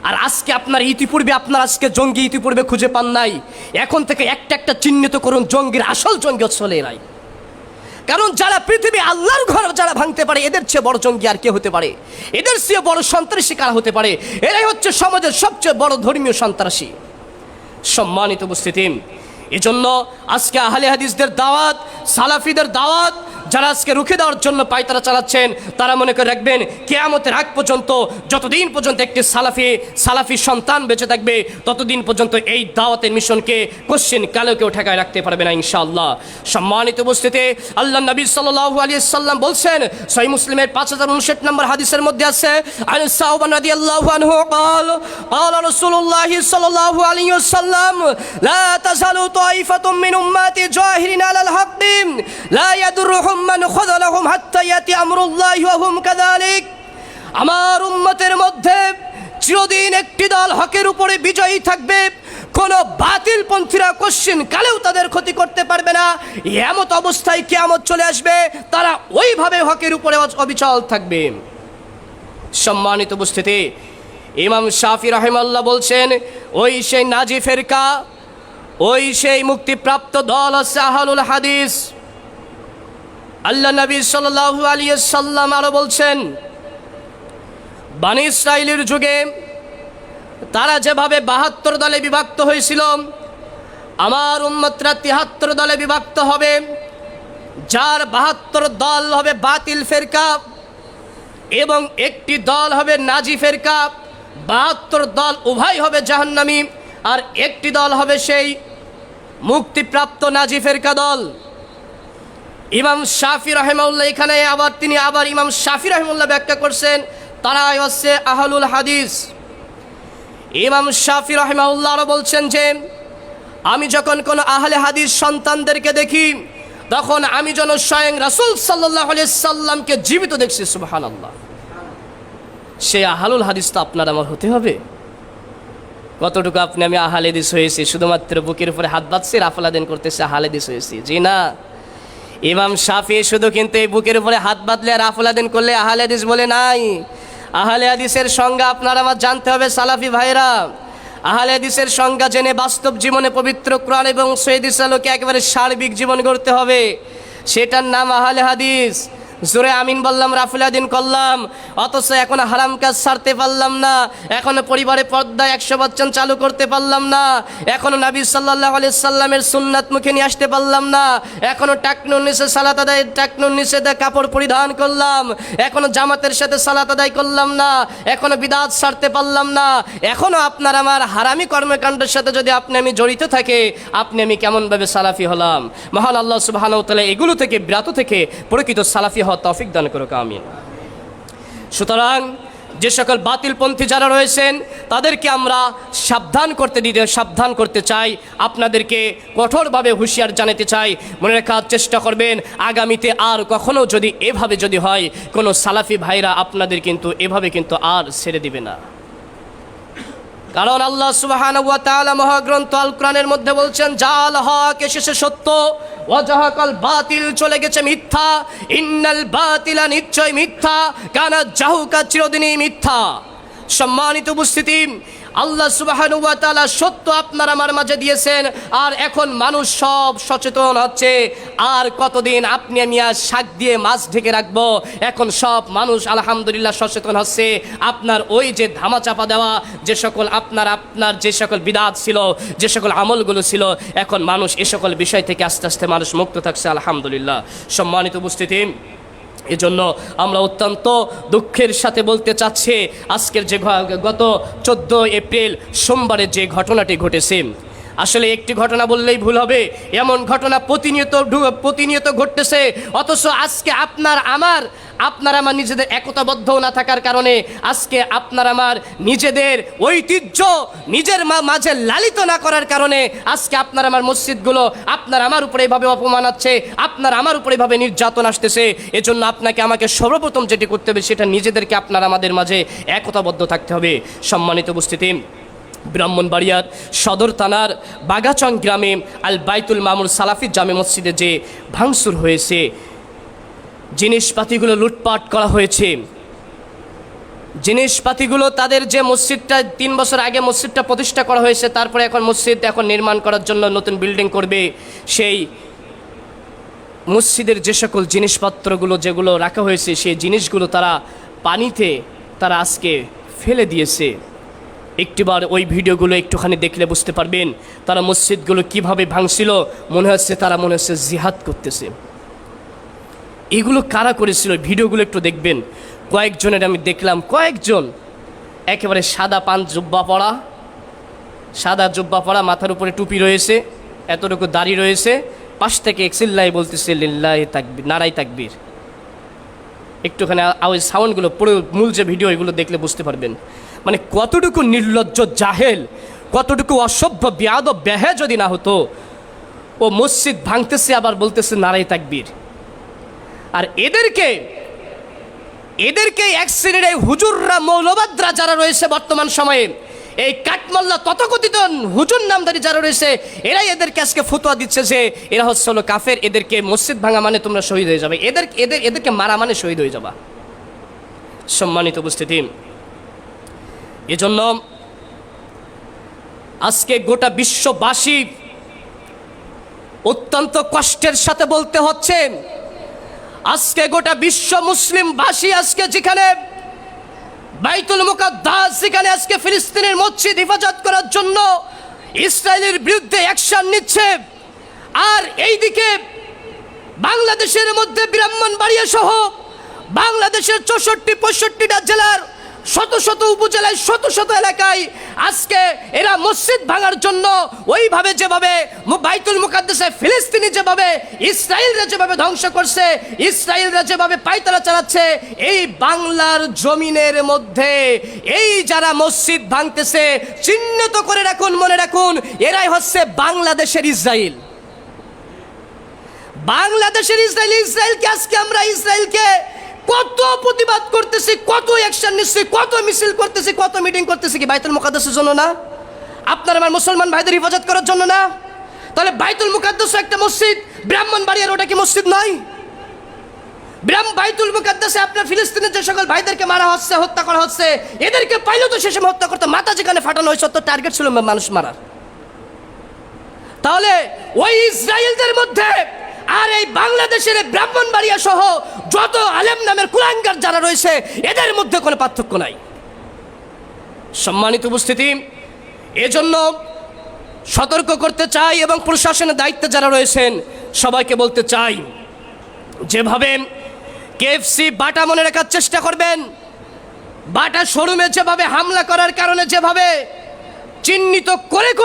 [SPEAKER 1] আর আজকে আপনার আজকে জঙ্গি ইতিপূর্বে খুঁজে পান নাই, এখন থেকে একটা চিহ্নিত করুন জঙ্গির আসল জঙ্গি হচ্ছে এরাই। কারণ যারা পৃথিবী আল্লাহর ঘর যারা ভাঙতে পারে, এদের চেয়ে বড় জঙ্গি আর কে হতে পারে? এদের চেয়ে বড় সন্ত্রাসী কারা হতে পারে? এরাই হচ্ছে সমাজের সবচেয়ে বড় ধর্মীয় সন্ত্রাসী। সম্মানিত উপস্থিতি, এজন্য আজকে আহলে হাদিসদের দাওয়াত, সালাফিদের দাওয়াত যারা আজকে রুখে দেওয়ার জন্য পায়তারা চালাচ্ছেন, তারা মনে করে রাখবেন কিয়ামতের আগ পর্যন্ত, যতদিন পর্যন্ত একটি সালাফি সন্তান বেঁচে থাকবে, ততদিন পর্যন্ত এই দাওয়াতের মিশনকে কোশ্চেন কালেও কেউ ঠেকায় রাখতে পারবে না ইনশাআল্লাহ। সম্মানিত উপস্থিতি, আল্লাহ নবী সাল্লাল্লাহু আলাইহি সাল্লাম বলছেন, সহিহ মুসলিমের 5059 নম্বর হাদিসের মধ্যে আছে, আন সাওবান রাদিয়াল্লাহু আনহু قال قال رسول الله صلى الله عليه وسلم لا تزال طائفة من أمتي ظاهرين على الحق لا يضرهم من خذلهم حتى يأتي أمر الله وهم كذلك। আমার উম্মতের মধ্যে চিরদিন একটি দল হকের উপরে বিজয়ী থাকবে, কোন বাতিল পন্থীরা কোশ্চেন কালেও তাদের ক্ষতি করতে পারবে না। এমত অবস্থায় কিয়ামত চলে আসবে, তারা ওইভাবে হকের উপরে অবিচল থাকবে। সম্মানিত উপস্থিতি, ইমাম শাফি রাহিমাহুল্লাহ বলছেন, ওই সেই নাজি ফেরকা, ওই সেই মুক্তিপ্রাপ্ত দল হচ্ছে আহলুল হাদিস। আল্লাহ নবী সাল্লাল্লাহু আলাইহি সাল্লাম আরো বলছেন, বনী ইসরাইলের যুগে তারা যেভাবে 72 দলে বিভক্ত হয়েছিল, আমার উম্মতরা 73 দলে বিভক্ত হবে। যার 72 দল হবে বাতিল ফেরকা এবং একটি দল হবে নাজি ফেরকা। 72 দল উভয় হবে জাহান্নামী, আর একটি দল হবে সেই মুক্তিপ্রাপ্ত নাজি ফেরকা দল। ইমাম শাফি রাহিমাহুল্লাহ এখানে তিনি আবার ইমাম শাফি রাহিমাহুল্লাহ ব্যাখ্যা করছেন, তারাই হচ্ছে আহলুল হাদিস। ইমাম শাফি রাহিমাহুল্লাহ আরো বলছেন যে, আমি যখন কোনো আহলে হাদিস সন্তানদেরকে দেখি, তখন আমি যেন স্বয়ং রাসূল সাল্লাল্লাহু আলাইহি সাল্লামকে জীবিত দেখছি। সুবহানাল্লাহ। সে আহলুল হাদিস তো আপনার আমার হতে হবে। কতটুকু আপনি আমি আহলে হাদিস হয়েছি? শুধুমাত্র বুকের উপরে হাত বাঁধছে, রাফলাদেন করতেছে আহলে হাদিস হয়েছি? জি না। ইমাম শাফি শুধু কিন্তু এই বুকের উপরে হাত বাঁধলে আর রাফলাদেন করলে আহলে হাদিস বলে নাই। আহলে হাদিসের সংজ্ঞা আপনার আমার জানতে হবে সালাফি ভাইরা। আহলে হাদিসের সংজ্ঞা জেনে বাস্তব জীবনে পবিত্র কোরআন এবং সহিহ আলোকে একেবারে সার্বিক জীবন গড়তে হবে। সেটার নাম আহলে হাদিস। জোরে আমিন বললাম, রাফলাদিন করলাম, অথচ এখন হারাম কাজ ছাড়তে পারলাম না, এখনো পরিবারে পর্দা 100% চালু করতে পারলাম না, এখনো নবী সাল্লাল্লাহু আলাইহি সাল্লামের সুন্নাত মুখে নিয়ে আসতে পারলাম না, এখনো টাকনুর নিচে সালাত আদায়, টাকনুর নিচে কাপড় পরিধান করলাম, এখনো জামাতের সাথে সালাত আদায় করলাম না, এখনো বিদআত ছাড়তে পারলাম না, এখনো আপনার আমার হারামি কর্মকাণ্ডের সাথে যদি আপনি আমি জড়িত থাকে, আপনি আমি কেমনভাবে সালাফি হলাম? মহান আল্লাহ সুবহানাহু ওয়া তাআলা এগুলো থেকে বিরত থেকে প্রকৃত সালাফি তৌফিক দান করুক, আমিন। সুতরাং যে সকল বাতিলপন্থী যারা রয়েছেন তাদেরকে আমরা সাবধান করতে চাই, আপনাদেরকে কঠোরভাবে হুঁশিয়ার জানাতে চাই। মনে রাখার চেষ্টা করবেন, আগামীতে আর কখনো যদি এভাবে যদি হয়, কোনো সালাফি ভাইরা আপনাদের কিন্তু এভাবে কিন্তু আর ছেড়ে দিবে না। কারণ আল্লাহ সুবহানাহু ওয়া তাআলা মহাগ্রন্থ আল কোরআনের মধ্যে বলছেন, জাল হক এসেছে সত্য, ওয়াজাহাকাল বাতিল চলে গেছে মিথ্যা, ইন্নাল বাতিলা নিশ্চয় মিথ্যা, কানা জাহুকা চিরদিনই মিথ্যা। সম্মানিত উপস্থিতি, আল্লাহ সুবহানাহু ওয়া তাআলা সত্য আপনার আমার মাঝে দিয়েছেন, আর এখন মানুষ সব সচেতন হচ্ছে। আর কতদিন আপনি আমি আর শাক দিয়ে মাছ ঢেকে রাখবো? এখন সব মানুষ আলহামদুলিল্লাহ সচেতন হচ্ছে। আপনার ওই যে ধামাচাপা দেওয়া যে সকল আপনার যে সকল বিদআত ছিল, যে সকল আমলগুলো ছিল, এখন মানুষ এ সকল বিষয় থেকে আস্তে আস্তে মানুষ মুক্ত থাকছে আলহামদুলিল্লাহ। সম্মানিত উপস্থিতি, এজন্য আমরা অত্যন্ত দুঃখের সাথে বলতে চাচ্ছি, আজকের যে গত 14 এপ্রিল সোমবারে যে ঘটনাটি ঘটেছে, আসলে একটি ঘটনা বললেই ভুল হবে, এমন ঘটনা প্রতিনিয়ত ঘটতেছে। অথচ আজকে আপনার আমার নিজেদের একতাবদ্ধ না থাকার কারণে, আজকে আপনার আমার নিজেদের ঐতিহ্য নিজের মাঝে লালিত না করার কারণে আজকে আপনার আমার মসজিদগুলো আপনার আমার উপরে এভাবে অপমান হচ্ছে, আপনার আমার উপরে এভাবে নির্যাতন আসতেছে। এজন্য আপনাকে আমাকে সর্বপ্রথম যেটি করতে হবে, সেটা নিজেদেরকে আপনার আমাদের মাঝে একতাবদ্ধ থাকতে হবে। সম্মানিত উপস্থিতি, ব্রাহ্মণবাড়িয়ার সদর থানার বাগাচং গ্রামে আল বাইতুল মামুর সালাফি জামে মসজিদে যে ভাঙচুর হয়েছে, জিনিসপাতিগুলো লুটপাট করা হয়েছে, জিনিসপাতিগুলো তাদের যে মসজিদটা 3 বছর আগে মসজিদটা প্রতিষ্ঠা করা হয়েছে, তারপরে এখন মসজিদ নির্মাণ করার জন্য নতুন বিল্ডিং করবে, সেই মসজিদের যে সকল জিনিসপত্রগুলো যেগুলো রাখা হয়েছে, সেই জিনিসগুলো তারা পানিতে আজকে ফেলে দিয়েছে। একটিবার ওই ভিডিওগুলো একটুখানি দেখলে বুঝতে পারবেন তারা মসজিদগুলো কিভাবে ভাঙছিল। মনে হচ্ছে তারা জিহাদ করতেছে। এগুলো কারা করেছিল? ভিডিওগুলো একটু দেখবেন। কয়েকজনের আমি দেখলাম, কয়েকজন একেবারে সাদা জুব্বা পরা, মাথার উপরে টুপি রয়েছে, এতটুকু দাড়ি রয়েছে, পাশ থেকে চিল্লাই বলতেছে লিল্লাহি তাকবীর, নারাই তাকবীর। একটুখানি ওই সাউন্ডগুলো পুরো মূল যে ভিডিও, এগুলো দেখলে বুঝতে পারবেন মানে কতটুকু নির্লজ্জ জাহেল, কতটুকু অসভ্য বেয়াদব বেহে যদি না হতো। ও মসজিদ ভাঙতেছে আবার বলতেছে নারাই তাকবীর। আর এদেরকে এক শ্রেণীর এই হুজুররা, মৌলবাদরা যারা রয়েছে বর্তমান সময়ে, এই কাঠমাল্লা তথাকথিত হুজুর নামধারী যারা রয়েছে, এরাই এদেরকে আজকে ফতোয়া দিচ্ছে যে এরা হলো কাফের, এদেরকে মসজিদ ভাঙা মানে তোমরা শহীদ হয়ে যাবে, এদেরকে মারা মানে শহীদ হয়ে যাবা। সম্মানিত উপস্থিতি, এজন্য আজকে গোটা বিশ্ববাসী অত্যন্ত কষ্টের সাথে বলতে হচ্ছে, আজকে গোটা বিশ্ব মুসলিমবাসী আজকে যেখানে বাইতুল মুকাদ্দাস, যেখানে আজকে ফিলিস্তিনের মসজিদ হেফাজত করার জন্য ইসরায়েলের বিরুদ্ধে অ্যাকশন নিচ্ছে, আর এইদিকে বাংলাদেশের মধ্যে ব্রাহ্মণবাড়িয়া সহ বাংলাদেশের 64-65টা জেলার শত শত উপজেলায় শত শত এলাকায় আজকে এরা মসজিদ ভাঙার জন্য ওইভাবে যেভাবে বাইতুল মুকাদ্দাসে ফিলিস্তিনি যেভাবে ইসরায়েলরা যেভাবে ধ্বংস করছে, ইসরায়েলরা যেভাবে পায়তারা চালাচ্ছে, এই বাংলার জমিনের মধ্যে এই যারা মসজিদ ভাঙতেছে চিহ্নিত করে রাখুন, মনে রাখুন, এরাই হচ্ছে বাংলাদেশের ইসরায়েল। বাংলাদেশের ইসরায়েল, ইসরায়েলকে আজকে আমরা ইসরায়েলকে কত প্রতিবাদ করতেছি, কত অ্যাকশন নিচ্ছি, কত মিছিল করতেছি, কত মিটিং করতেছি, কি বাইতুল মুকাদ্দাসের জন্য না? আপনার আমার মুসলমান ভাইদের হেফাজত করার জন্য না? তাহলে বাইতুল মুকাদ্দাস একটা মসজিদ, ব্রাহ্মণবাড়িয়ার ওটা কি মসজিদ নয়? বাইতুল মুকাদ্দাসে আপনার ফিলিস্তিনের যে সকল ভাইদেরকে মারা হচ্ছে, হত্যা করা হচ্ছে, এদেরকে পাইলে তো শেষে হত্যা করতে, মাথা যেখানে ফাটানো হয়েছে তো টার্গেট ছিল মানুষ মারার। তাহলে ওই ইসরায়েলদের মধ্যে আর এই বাংলাদেশের ব্রাহ্মণবাড়িয়া সহ যত আলেম নামের কুলাঙ্গার যারা রয়েছে এদের মধ্যে কোনো পার্থক্য নাই। সম্মানিত উপস্থিতি, এজন্য সতর্ক করতে চাই এবং প্রশাসনের দায়িত্বে যারা রয়েছেন সবাইকে বলতে চাই, যেভাবে কেএফসি বাটা মনে রাখার চেষ্টা করবেন, বাটা শোরুমে যেভাবে হামলা করার কারণে যেভাবে চিহ্নিত করে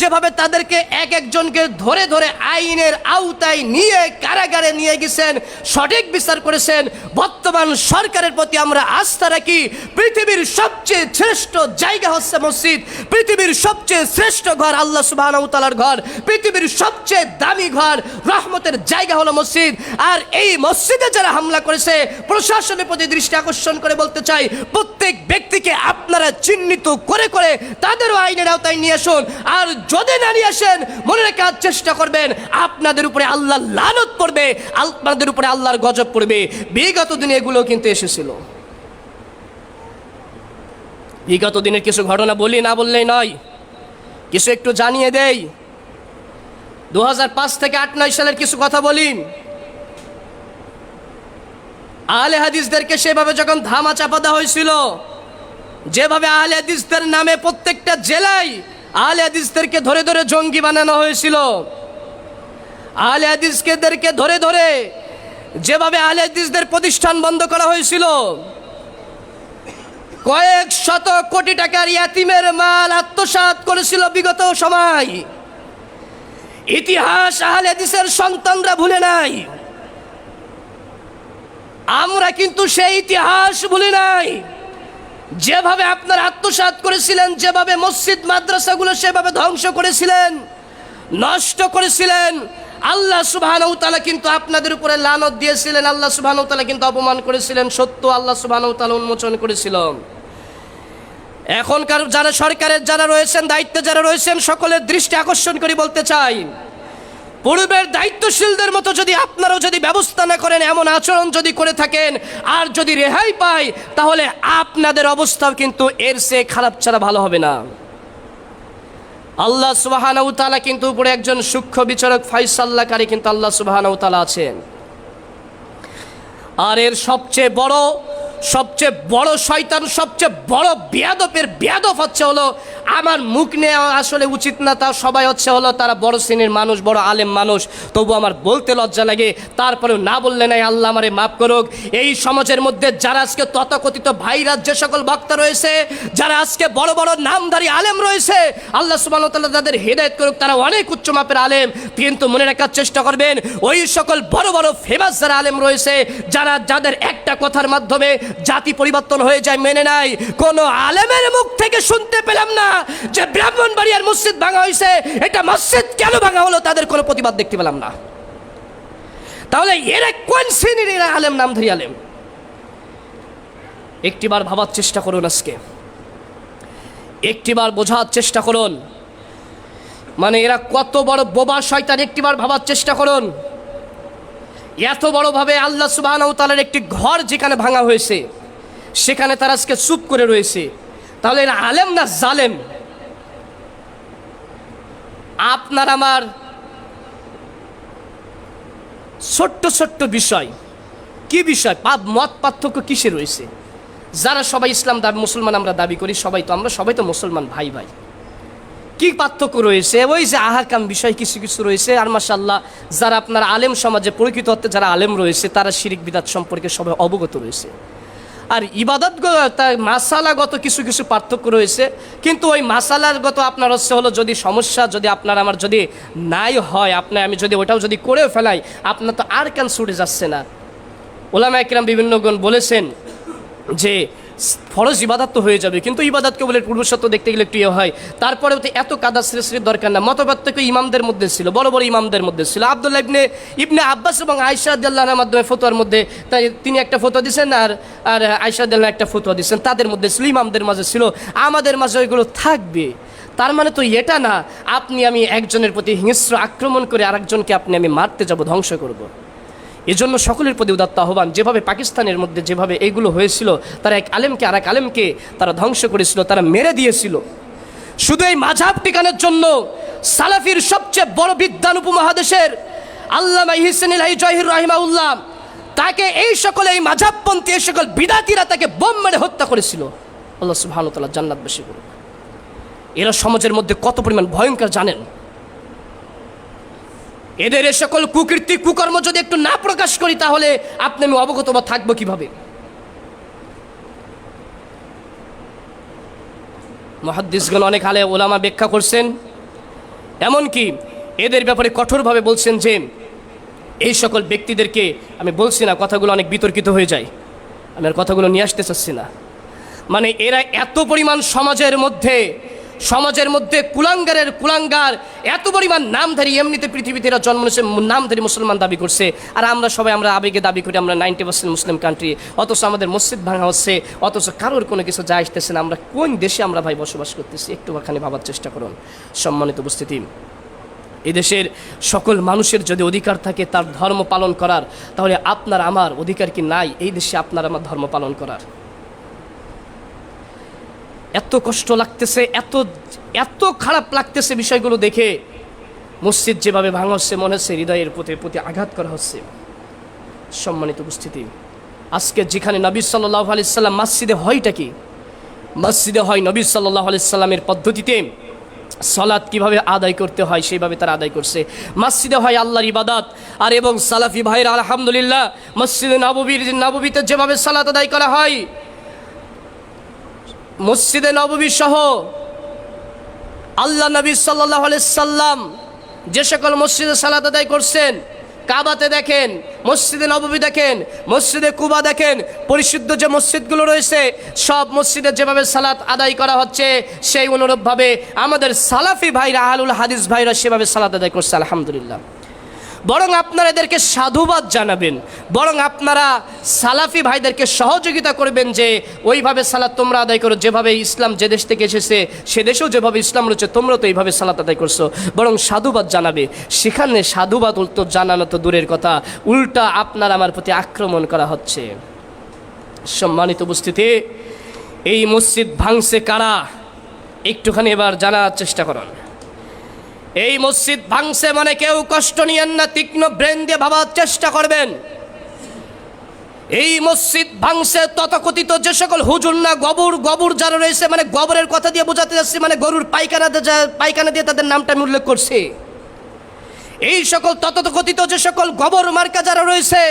[SPEAKER 1] যেভাবে তাদেরকে এক একজনকে ধরে ধরে আইনের আওতায় নিয়ে কারাগারে নিয়ে গেছেন, সঠিক বিচার করেছেন। বর্তমান সরকারের প্রতি আমরা আস্থা রাখি। পৃথিবীর সবচেয়ে শ্রেষ্ঠ জায়গা হচ্ছে মসজিদ, পৃথিবীর সবচেয়ে শ্রেষ্ঠ ঘর আল্লাহ সুবহানাহু ওয়া তাআলার ঘর, পৃথিবীর সবচেয়ে দামি ঘর, রহমতের জায়গা হলো মসজিদ। আর এই মসজিদে যারা হামলা করেছে, প্রশাসনের প্রতি দৃষ্টি আকর্ষণ করে বলতে চাই, প্রত্যেক ব্যক্তিকে আপনারা চিহ্নিত করে তাদেরও আইনের আওতায় নিয়ে আসুন। আর যদি না নিয়ে আসেন, মনে রাখার চেষ্টা করবেন আপনাদের উপরে আল্লাহর লানত পড়বে, আপনাদের উপরে আল্লাহর গজব পড়বে। বিগত দিনে এগুলো কিন্তু এসেছিল। বিগত দিনের কিছু ঘটনা বলি, না বললেই নয়, কিছু একটু জানিয়ে দেই। 2005 থেকে 8-9 সালের কিছু কথা বলি। আহলে হাদিসদেরকে সেভাবে যখন ধামা চাপা দেওয়া হয়েছিল, যেভাবে আহলে হাদিসদের নামে প্রত্যেকটা জেলায় আহলে হাদিসদেরকে ধরে ধরে জঙ্গি বানানো হয়েছিল, আহলে হাদিসদেরকে ধরে ধরে যেভাবে আহলে হাদিসদের প্রতিষ্ঠান বন্ধ করা হয়েছিল, কয়েক শত কোটি টাকার ইয়াতিমের মাল আত্মসাৎ করেছিল বিগত সময়, ইতিহাস আহলে হাদিসের সন্তানরা ভুলে নাই। আমরা কিন্তু সেই ইতিহাস ভুলি নাই। যেভাবে আপনারা আত্মসাৎ করেছিলেন, যেভাবে মসজিদ মাদ্রাসাগুলো সেভাবে ধ্বংস করেছিলেন, নষ্ট করেছিলেন, আল্লাহ সুবহানাহু ওয়া তাআলা কিন্তু আপনাদের উপরে লানত দিয়েছিলেন, আল্লাহ সুবহানাহু ওয়া তাআলা কিন্তু অপমান করেছিলেন, সত্য আল্লাহ সুবহানাহু ওয়া তাআলা উন্মোচন করেছিলেন। এখনকার যারা সরকারের যারা রয়েছেন, দায়িত্বে যারা রয়েছেন, সকলের দৃষ্টি আকর্ষণ করে বলতে চাই, পূর্বের দায়িত্বশীলদের মতো যদি আপনারাও যদি ব্যবস্থা না করেন, এমন আচরণ যদি করে থাকেন, আর যদি রেহাই পায়, তাহলে আপনাদের অবস্থাও কিন্তু এর চেয়ে খারাপ ছাড়া ভালো হবে না। আল্লাহ সুবহানাহু ওয়া তাআলা কিন্তু উপরে একজন সূক্ষ্ম বিচারক ফায়সালাকারী কিন্তু আল্লাহ সুবহানাহু ওয়া তাআলা আছেন। আর এর সবচেয়ে বড় শয়তান, সবচেয়ে বড় বেয়াদব হচ্ছে হলো, আমার মুখ নেওয়া আসলে উচিত না, তা সবাই হচ্ছে হলো তারা বড় শ্রেণীর মানুষ, বড় আলেম মানুষ, তবু আমার বলতে লজ্জা লাগে, তারপরেও না বললে নাই, আল্লাহ আমারে মাফ করুক। এই সমাজের মধ্যে যারা আজকে তথাকথিত ভাইরাস যে সকল বক্তা রয়েছে, যারা আজকে বড় বড় নামধারী আলেম রয়েছে, আল্লাহ সুবহানাহু ওয়া তাআলা তাদের হেদায়েত করুক, তারা অনেক উচ্চ মাপের আলেম, কিন্তু মনে রাখার চেষ্টা করবেন, ওই সকল বড় বড় ফেমাস যারা আলেম রয়েছে, যাদের একটা কথার মাধ্যমে জাতি পরিবর্তন হয়ে যায়, মেনে নাই, কোন আলেমের মুখ থেকে শুনতে পেলাম না যে ব্রাহ্মণবাড়িয়ার মসজিদ ভাঙা হয়েছে, এটা মসজিদ কেন ভাঙা হলো, তাদের কোনো প্রতিবাদ দেখতে পেলাম না। তাহলে এরা কোন শ্রেণীর এরা আলেম, নামধারী আলেম? একটিবার ভাবার চেষ্টা করুন, আজকে একটিবার বোঝার চেষ্টা করুন, মানে এরা কত বড় বোবা শয়তান, একটিবার ভাবার চেষ্টা করুন। এত বড়ভাবে আল্লাহ সুবহানাহু ওয়া তাআলার একটি ঘর যেখানে ভাঙা হয়েছে, সেখানে তারা আজকে চুপ করে রয়েছে। তাহলে এরা আলেম না জালেম? আপনার আমার ছোট্ট ছোট্ট বিষয়, কি বিষয়, মত পার্থক্য কিসে রয়েছে? যারা সবাই ইসলাম দাবি মুসলমান আমরা দাবি করি, আমরা সবাই তো মুসলমান ভাই ভাই। কি পার্থক্য রয়েছে? ওই যে আহাকাম বিষয় কিছু কিছু রয়েছে। আর মাশাআল্লাহ যারা আপনার আলেম সমাজে প্রকৃত অর্থে যারা আলেম রয়েছে তারা শিরিক বিদআত সম্পর্কে সবাই অবগত রয়েছে। আর ইবাদতগত মাসালাগত কিছু কিছু পার্থক্য রয়েছে, কিন্তু ওই মাসালাগত আপনার হলো যদি সমস্যা যদি আপনার আমার যদি নাই হয়, আমি যদি ওটাও যদি করে ফেলাই, আপনার তো আর কেন ছুটে যাচ্ছে না। ওলামায়ে কেরাম বিভিন্নগণ বলেছেন যে ফরজ ইবাদত তো হয়ে যাবে, কিন্তু ইবাদতকে বলে পূর্বশর্ত দেখতে গেলে একটু হয়। তারপরেও তো এত কাদা সৃষ্টির দরকার না। মতপার্থক্য ইমামদের মধ্যে ছিল, বড় বড় ইমামদের মধ্যে ছিল। আব্দুল্লাহ ইবনে আব্বাস এবং আয়েশা রাদিয়াল্লাহু আনহার মাধ্যমে ফতোয়ার মধ্যে তাই তিনি একটা ফতোয়া দিয়েছেন, আর আয়েশা রাদিয়াল্লাহু একটা ফতোয়া দিয়েছেন। তাদের মধ্যে ছিল, ইমামদের মাঝে ছিল, আমাদের মাঝে ওইগুলো থাকবে। তার মানে তো এটা না আপনি আমি একজনের প্রতি হিংস্র আক্রমণ করে আরেকজনকে আমি মারতে যাব, ধ্বংস করব। এজন্য সকলের প্রতি উদাত্ত আহ্বান। যেভাবে পাকিস্তানের মধ্যে যেভাবে এইগুলো হয়েছিল, তারা এক আলেমকে আর এক আলেমকে তারা ধ্বংস করেছিল, তারা মেরে দিয়েছিল শুধু এই মাযহাব টিকানোর জন্য। সালাফির সবচেয়ে বড় বিদ্বান উপমহাদেশের আল্লামা ইহসান ইলাহি জহির রাহিমাহুল্লাহ, তাকে এই মাযহাবপন্থী এই সকল বিদাতিরা তাকে বোম মেরে হত্যা করেছিল। আল্লাহ সুবহানাহু ওয়া তাআলা জান্নাতবাসী করুন। এরা সমাজের মধ্যে কত পরিমাণ ভয়ঙ্কর জানেন? এদের এ সকল কুকীর্তি কুকর্ম যদি একটু না প্রকাশ করি তাহলে আমি অবগত বা থাকবো কিভাবে? মুহাদ্দিসগণ অনেক আলে ওলামা ব্যাখ্যা করছেন, এমনকি এদের ব্যাপারে কঠোরভাবে বলছেন যে এই সকল ব্যক্তিদেরকে, আমি বলছি না, কথাগুলো অনেক বিতর্কিত হয়ে যায়, আমি আর কথাগুলো নিয়ে আসতে চাচ্ছি না। মানে এরা এত পরিমাণ সমাজের মধ্যে কুলাঙ্গারের কুলাঙ্গার, এত পরিমাণ নামধারী, এমনিতে পৃথিবীতে এরা জন্ম নিয়েছে নামধারী মুসলমান দাবি করছে, আর আমরা সবাই আমরা আবেগে দাবি করি আমরা 90% মুসলিম কান্ট্রি, অথচ আমাদের মসজিদ ভাঙা হচ্ছে, অথচ কারোর কোনো কিছু যায় আসতেছে না। আমরা কোন দেশে আমরা ভাই বসবাস করতেছি? একটুখানি ভাবার চেষ্টা করুন। সম্মানিত উপস্থিতি, এদেশের সকল মানুষের যদি অধিকার থাকে তার ধর্ম পালন করার, তাহলে আপনার আমার অধিকার কি নাই এই দেশে আপনার আমার ধর্ম পালন করার? এত কষ্ট লাগতেছে, এত খারাপ লাগতেছে বিষয়গুলো দেখে। মসজিদ যেভাবে ভাঙা হচ্ছে, মনে হচ্ছে হৃদয়ের প্রতি আঘাত করা হচ্ছে। সম্মানিত উপস্থিতি, আজকে যেখানে নবী সাল্লাল্লাহু আলাইহি সাল্লাম মসজিদে হয়টা কি? মসজিদে হয় নবী সাল্লাল্লাহু আলাইহি সাল্লামের পদ্ধতিতে সালাত কিভাবে আদায় করতে হয় সেইভাবে তারা আদায় করছে। মসজিদে হয় আল্লাহর ইবাদত। আর এবং সালাফি ভাইরা আলহামদুলিল্লাহ মসজিদে নববীতে যেভাবে সালাত আদায় করা হয়, মসজিদে নববী সহ আল্লাহ নবী সাল্লাল্লাহু আলাইহি সাল্লাম যে সকল মসজিদে সালাত আদায় করছেন, কাবাতে দেখেন, মসজিদে নববী দেখেন, মসজিদে কুবা দেখেন, পরিশুদ্ধ যে মসজিদগুলো রয়েছে সব মসজিদে যেভাবে সালাত আদায় করা হচ্ছে সেই অনুরূপভাবে আমাদের সালাফি ভাইরা আহলুল হাদিস ভাইরা সেভাবে সালাত আদায় করছে আলহামদুলিল্লাহ। বরং আপনারা এদেরকে সাধুবাদ জানাবেন, বরং আপনারা সালাফি ভাইদেরকে সহযোগিতা করবেন যে ওইভাবে সালাত তোমরা আদায় করো, যেভাবে ইসলাম যে দেশ থেকে এসেছে সে দেশেও যেভাবে ইসলাম রয়েছে তোমরা তো এইভাবে সালাত আদায় করছো, বরং সাধুবাদ জানাবে। সেখানে সাধুবাদ উল্টো জানানো তো দূরের কথা, উল্টা আপনার আমার প্রতি আক্রমণ করা হচ্ছে। সম্মানিত উপস্থিতি, এই মসজিদ ভাঙছে কারা একটুখানি এবার জানার চেষ্টা করুন। এই মসজিদ ভাঙছে মানে কেউ কষ্ট নিয়েন না, তীক্ষ্ণ ব্রেন দিয়ে ভাবার চেষ্টা করবেন। এই মসজিদ ভাঙছে তথাকথিত যে সকল হুজুর না গবর যারা রয়েছে, মানে গবরের কথা দিয়ে বোঝাতে যাচ্ছি, মানে গরুর পায়খানা দিয়ে তাদের নামটা আমি উল্লেখ করছি। এই সকল তথাকথিত যে সকল গবর মার্কা যারা রয়েছে,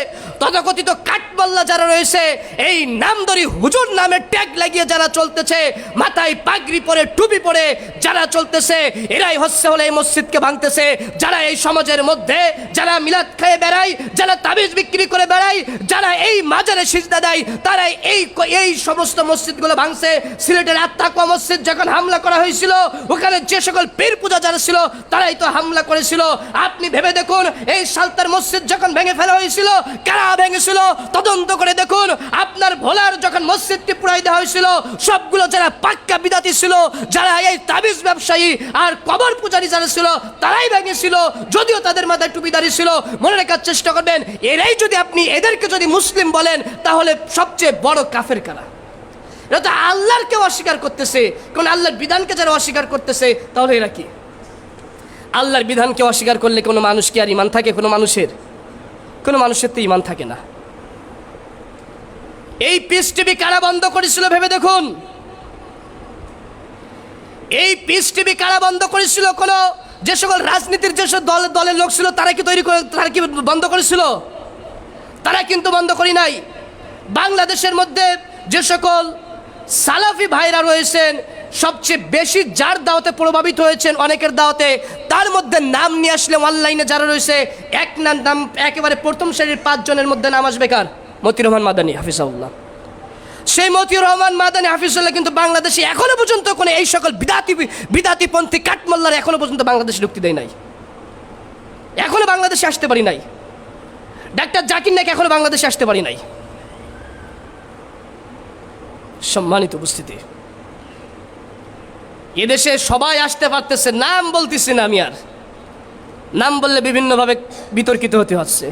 [SPEAKER 1] তথাকথিত কাঠবাল্লা যারা রয়েছে, এই নামধরি হুজুর নামে ট্যাগ লাগিয়ে যারা চলতেছে, মাথায় পাগড়ি পরে টুপি পরে যারা চলতেছে, এরাই হলো এই মসজিদকে ভাঙতেছে। যারা এই সমাজের মধ্যে যারা মিলাদ খেয়ে বেড়ায়, যারা তাবিজ বিক্রি করে বেড়ায়, যারা এই মাজারে সিজদা দেয়, তারাই এই সমস্ত মসজিদগুলো ভাঙছে। সিলেটের আত্মাকুয়া মসজিদ যখন হামলা করা হয়েছিল, ওখানে যে সকল পীর পূজা যারা ছিল তারাই তো হামলা করেছিল। আপনি ভেবে দেখুন, এই সালতার মসজিদ যখন ভেঙে ফেলা হয়েছিল, কারা ভেঙেছিল তদন্ত করে দেখুন। আপনার ভোলার যখন মসজিদটি পুড়াই দেওয়া হয়েছিল, সবগুলো যারা পাক্কা বিদাতি ছিল, যারা এই তাবিজ ব্যবসায়ী আর কবর পূজারী যারা ছিল, তারাই ভেঙেছিল, যদিও তাদের মাথায় টুপিদারি ছিল। মনে রাখার চেষ্টা করবেন, এরাই যদি আপনি এদেরকে যদি মুসলিম বলেন, তাহলে সবচেয়ে বড় কাফের কারা? এরা তো আল্লাহরকে অস্বীকার করতেছে। কোন আল্লাহর বিধানকে যারা অস্বীকার করতেছে, তাহলে এরা কি? আল্লাহর বিধানকে অস্বীকার করলে কোনো মানুষ কি আর ইমান থাকে? কোনো মানুষের তো ইমান থাকে না। এই পিস টিভি কারা বন্ধ করেছিল ভেবে দেখুন। এই পিস টিভি কারা বন্ধ করেছিল? কোন যে সকল রাজনীতির যেসব দলের লোক ছিল তারা কি তারা কি বন্ধ করেছিল? তারা কিন্তু বন্ধ করি নাই। বাংলাদেশের মধ্যে যে সকল সালাফি ভাইরা রয়েছেন, সবচেয়ে বেশি যার দাওয়াতে প্রভাবিত হয়েছেন, অনেকের দাওয়াতে, তার মধ্যে নাম নিয়ে আসলে অনলাইনে যারা রয়েছে, নাম একেবারে প্রথম সারির 5 জনের মধ্যে নাম আসবে কার? মতিউর রহমান মাদানী হাফিজাহুল্লাহ। সেই মতিউর রহমান মাদানী হাফিজুল্লাহ কিন্তু বাংলাদেশে এখনো পর্যন্ত কোনো এই সকল বিদাতিপন্থী কাঠমোল্লার এখনো পর্যন্ত বাংলাদেশে ঢুকতে দেয় নাই, এখনো বাংলাদেশে আসতে পারি নাই। ডাক্তার জাকির নায়েক এখনো বাংলাদেশে আসতে পারি নাই। সম্মানিত উপস্থিতি, এদেশে সবাই আসতে পারতেছে, নাম বলতেছি না আমি, আর নাম বললে বিভিন্নভাবে বিতর্কিত হতে হচ্ছে।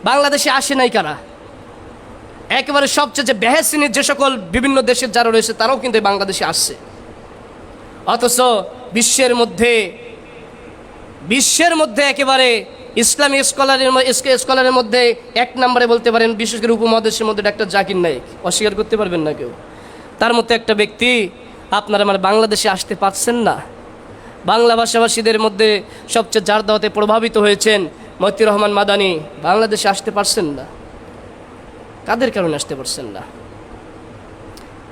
[SPEAKER 1] বাংলাদেশে আসে নাই কারা? একেবারে সবচেয়ে যে বেহেসিনীর যে সকল বিভিন্ন দেশের যারা রয়েছে তারাও কিন্তু বাংলাদেশে আসছে। অথচ বিশ্বের মধ্যে একেবারে ইসলামী স্কলারের মধ্যে 1 নম্বরে বলতে পারেন, বিশেষ করে উপমহাদেশের মধ্যে ডাক্তার জাকির নায়েক, অস্বীকার করতে পারবেন না কেউ। তার মধ্যে একটা ব্যক্তি আপনারা বাংলাদেশে আসতে পারছেন না। বাংলা ভাষাভাষীদের মধ্যে সবচেয়ে যার দাওয়াতে প্রভাবিত হয়েছেন মতিউর রহমান মাদানী, বাংলাদেশে আসতে পারছেন না। কাদের কারণে আসতে পারছেন না?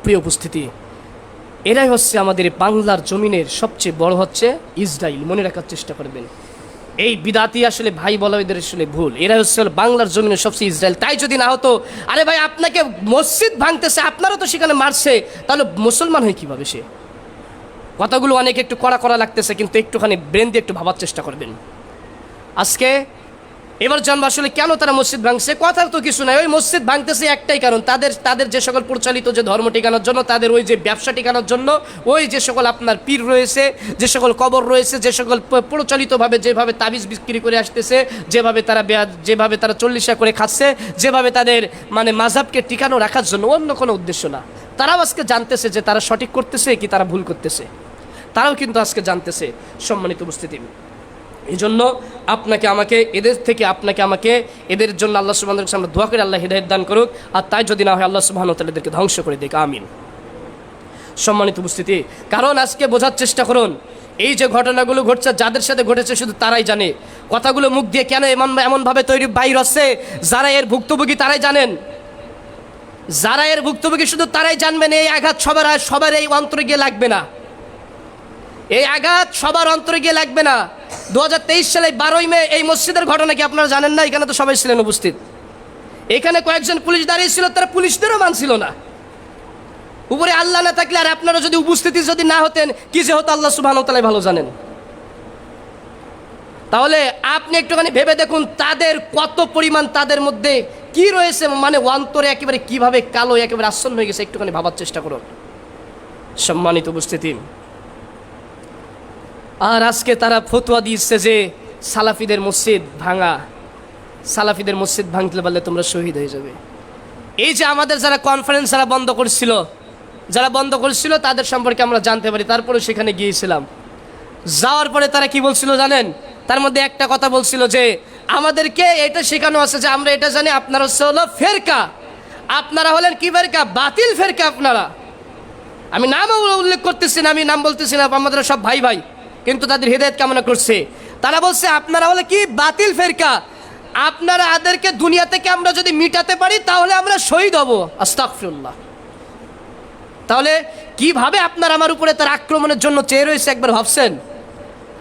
[SPEAKER 1] প্রিয় উপস্থিতি, এরাই হচ্ছে আমাদের বাংলার জমিনের সবচেয়ে বড় হচ্ছে ইসরায়েল। মনে রাখার চেষ্টা করবেন, এই বিদাতি আসলে ভাই বলা এদের আসলে ভুল। এরাই হচ্ছে বাংলার জমিনের সবচেয়ে ইসরায়েল। তাই যদি না হতো, আরে ভাই আপনাকে মসজিদ ভাঙতেছে, আপনারও তো সেখানে মারছে, তাহলে মুসলমান হয় কীভাবে সে? কথাগুলো অনেক একটু কড়া লাগতেছে, কিন্তু একটুখানি ব্রেন দিয়ে একটু ভাবার চেষ্টা করবেন। আজকে এবার জানবো আসলে কেন তারা মসজিদ ভাঙছে। কথার তো কিছু নাই, ওই মসজিদ ভাঙতেছে একটাই কারণ, তাদের যে সকল প্রচলিত যে ধর্ম টিকানোর জন্য, তাদের ওই যে ব্যবসা টিকানোর জন্য, ওই যে সকল আপনার পীর রয়েছে, যে সকল কবর রয়েছে, যে সকল প্রচলিতভাবে যেভাবে তাবিজ বিক্রি করে আসতেছে, যেভাবে তারা 40 করে খাচ্ছে, যেভাবে তাদের মাযহাবকে টিকানো রাখার জন্য, অন্য কোনো উদ্দেশ্য না। তারাও আজকে জানতেছে যে তারা সঠিক করতেছে কি তারা ভুল করতেছে, তারাও কিন্তু আজকে জানতেছে। সম্মানিত উপস্থিতি, এই জন্য এদের জন্য আল্লাহ সুবহানাহু ওয়া তাআলা আমরা দোয়া করি, আল্লাহ হিদায়াত দান করুক। আর তাই যদি না হয়, আল্লাহ সুবহানাহু ওয়া তাআলা এদেরকে ধ্বংস করে দিক, আমিন। সম্মানিত উপস্থিতি, কারণ আজকে বোঝার চেষ্টা করুন, এই যে ঘটনাগুলো ঘটছে, যাদের সাথে ঘটেছে শুধু তারাই জানে। কথাগুলো মুখ দিয়ে কেন এমনভাবে তৈরি বাইর হচ্ছে, যারা এর ভুক্তভোগী তারাই জানেন। যারা এর ভুক্তভোগী শুধু তারাই জানবেন। এই আঘাত সবার এই অন্তরে গিয়ে লাগবে না, এই আঘাত সবার অন্তরে গিয়ে লাগবে না। 2023 সালে 12ই মে এই মসজিদের ঘটনা কি আপনারা জানেন না? এখানে তো সবাই ছিলেন উপস্থিত। এখানে কয়েকজন পুলিশ দাঁড়িয়ে ছিল, তারা পুলিশদেরও মানছিল না। উপরে আল্লাহ না থাকলে আর আপনারা যদি উপস্থিতি যদি না হতেন, কি যে হতো আল্লাহ সুবহানাহু ওয়া তাআলা ভালো জানেন। তাহলে আপনি একটুখানি ভেবে দেখুন, তাদের কত পরিমাণ তাদের মধ্যে কি রয়েছে, অন্তরে একেবারে কিভাবে কালো একেবারে আচ্ছন্ন হয়ে গেছে, একটুখানি ভাবার চেষ্টা করুন। সম্মানিত উপস্থিতি, আর আজকে তারা ফতোয়া দিচ্ছে যে সালাফিদের মসজিদ ভাঙতে পারলে তোমরা শহীদ হয়ে যাবে। এই যে আমাদের যারা কনফারেন্স যারা বন্ধ করেছিল তাদের সম্পর্কে আমরা জানতে পারি, তারপরে সেখানে গিয়েছিলাম। যাওয়ার পরে তারা কি বলছিল জানেন? তার মধ্যে একটা কথা বলছিল যে আমাদেরকে এটা শেখানো আছে যে আমরা এটা জানি, আপনারা হলো ফেরকা, আপনারা হলেন কি ফেরকা? বাতিল ফেরকা আপনারা। আমি নাম উল্লেখ করতেছি না, আমি নাম বলতেছি না, আমাদের সব ভাই ভাই, কিন্তু তাদের হিদায়াত কামনা করছে। তারা বলছে আপনারা হলে কি? বাতিল ফেরকা। আপনারা আদেরকে দুনিয়া থেকে আমরা যদি মিটাতে পারি তাহলে আমরা শহীদ হব। আস্তাগফিরুল্লাহ। তাহলে কিভাবে আপনার আমার উপরে তার আক্রমণের জন্য চেয়ে রয়েছে, একবার ভাবছেন?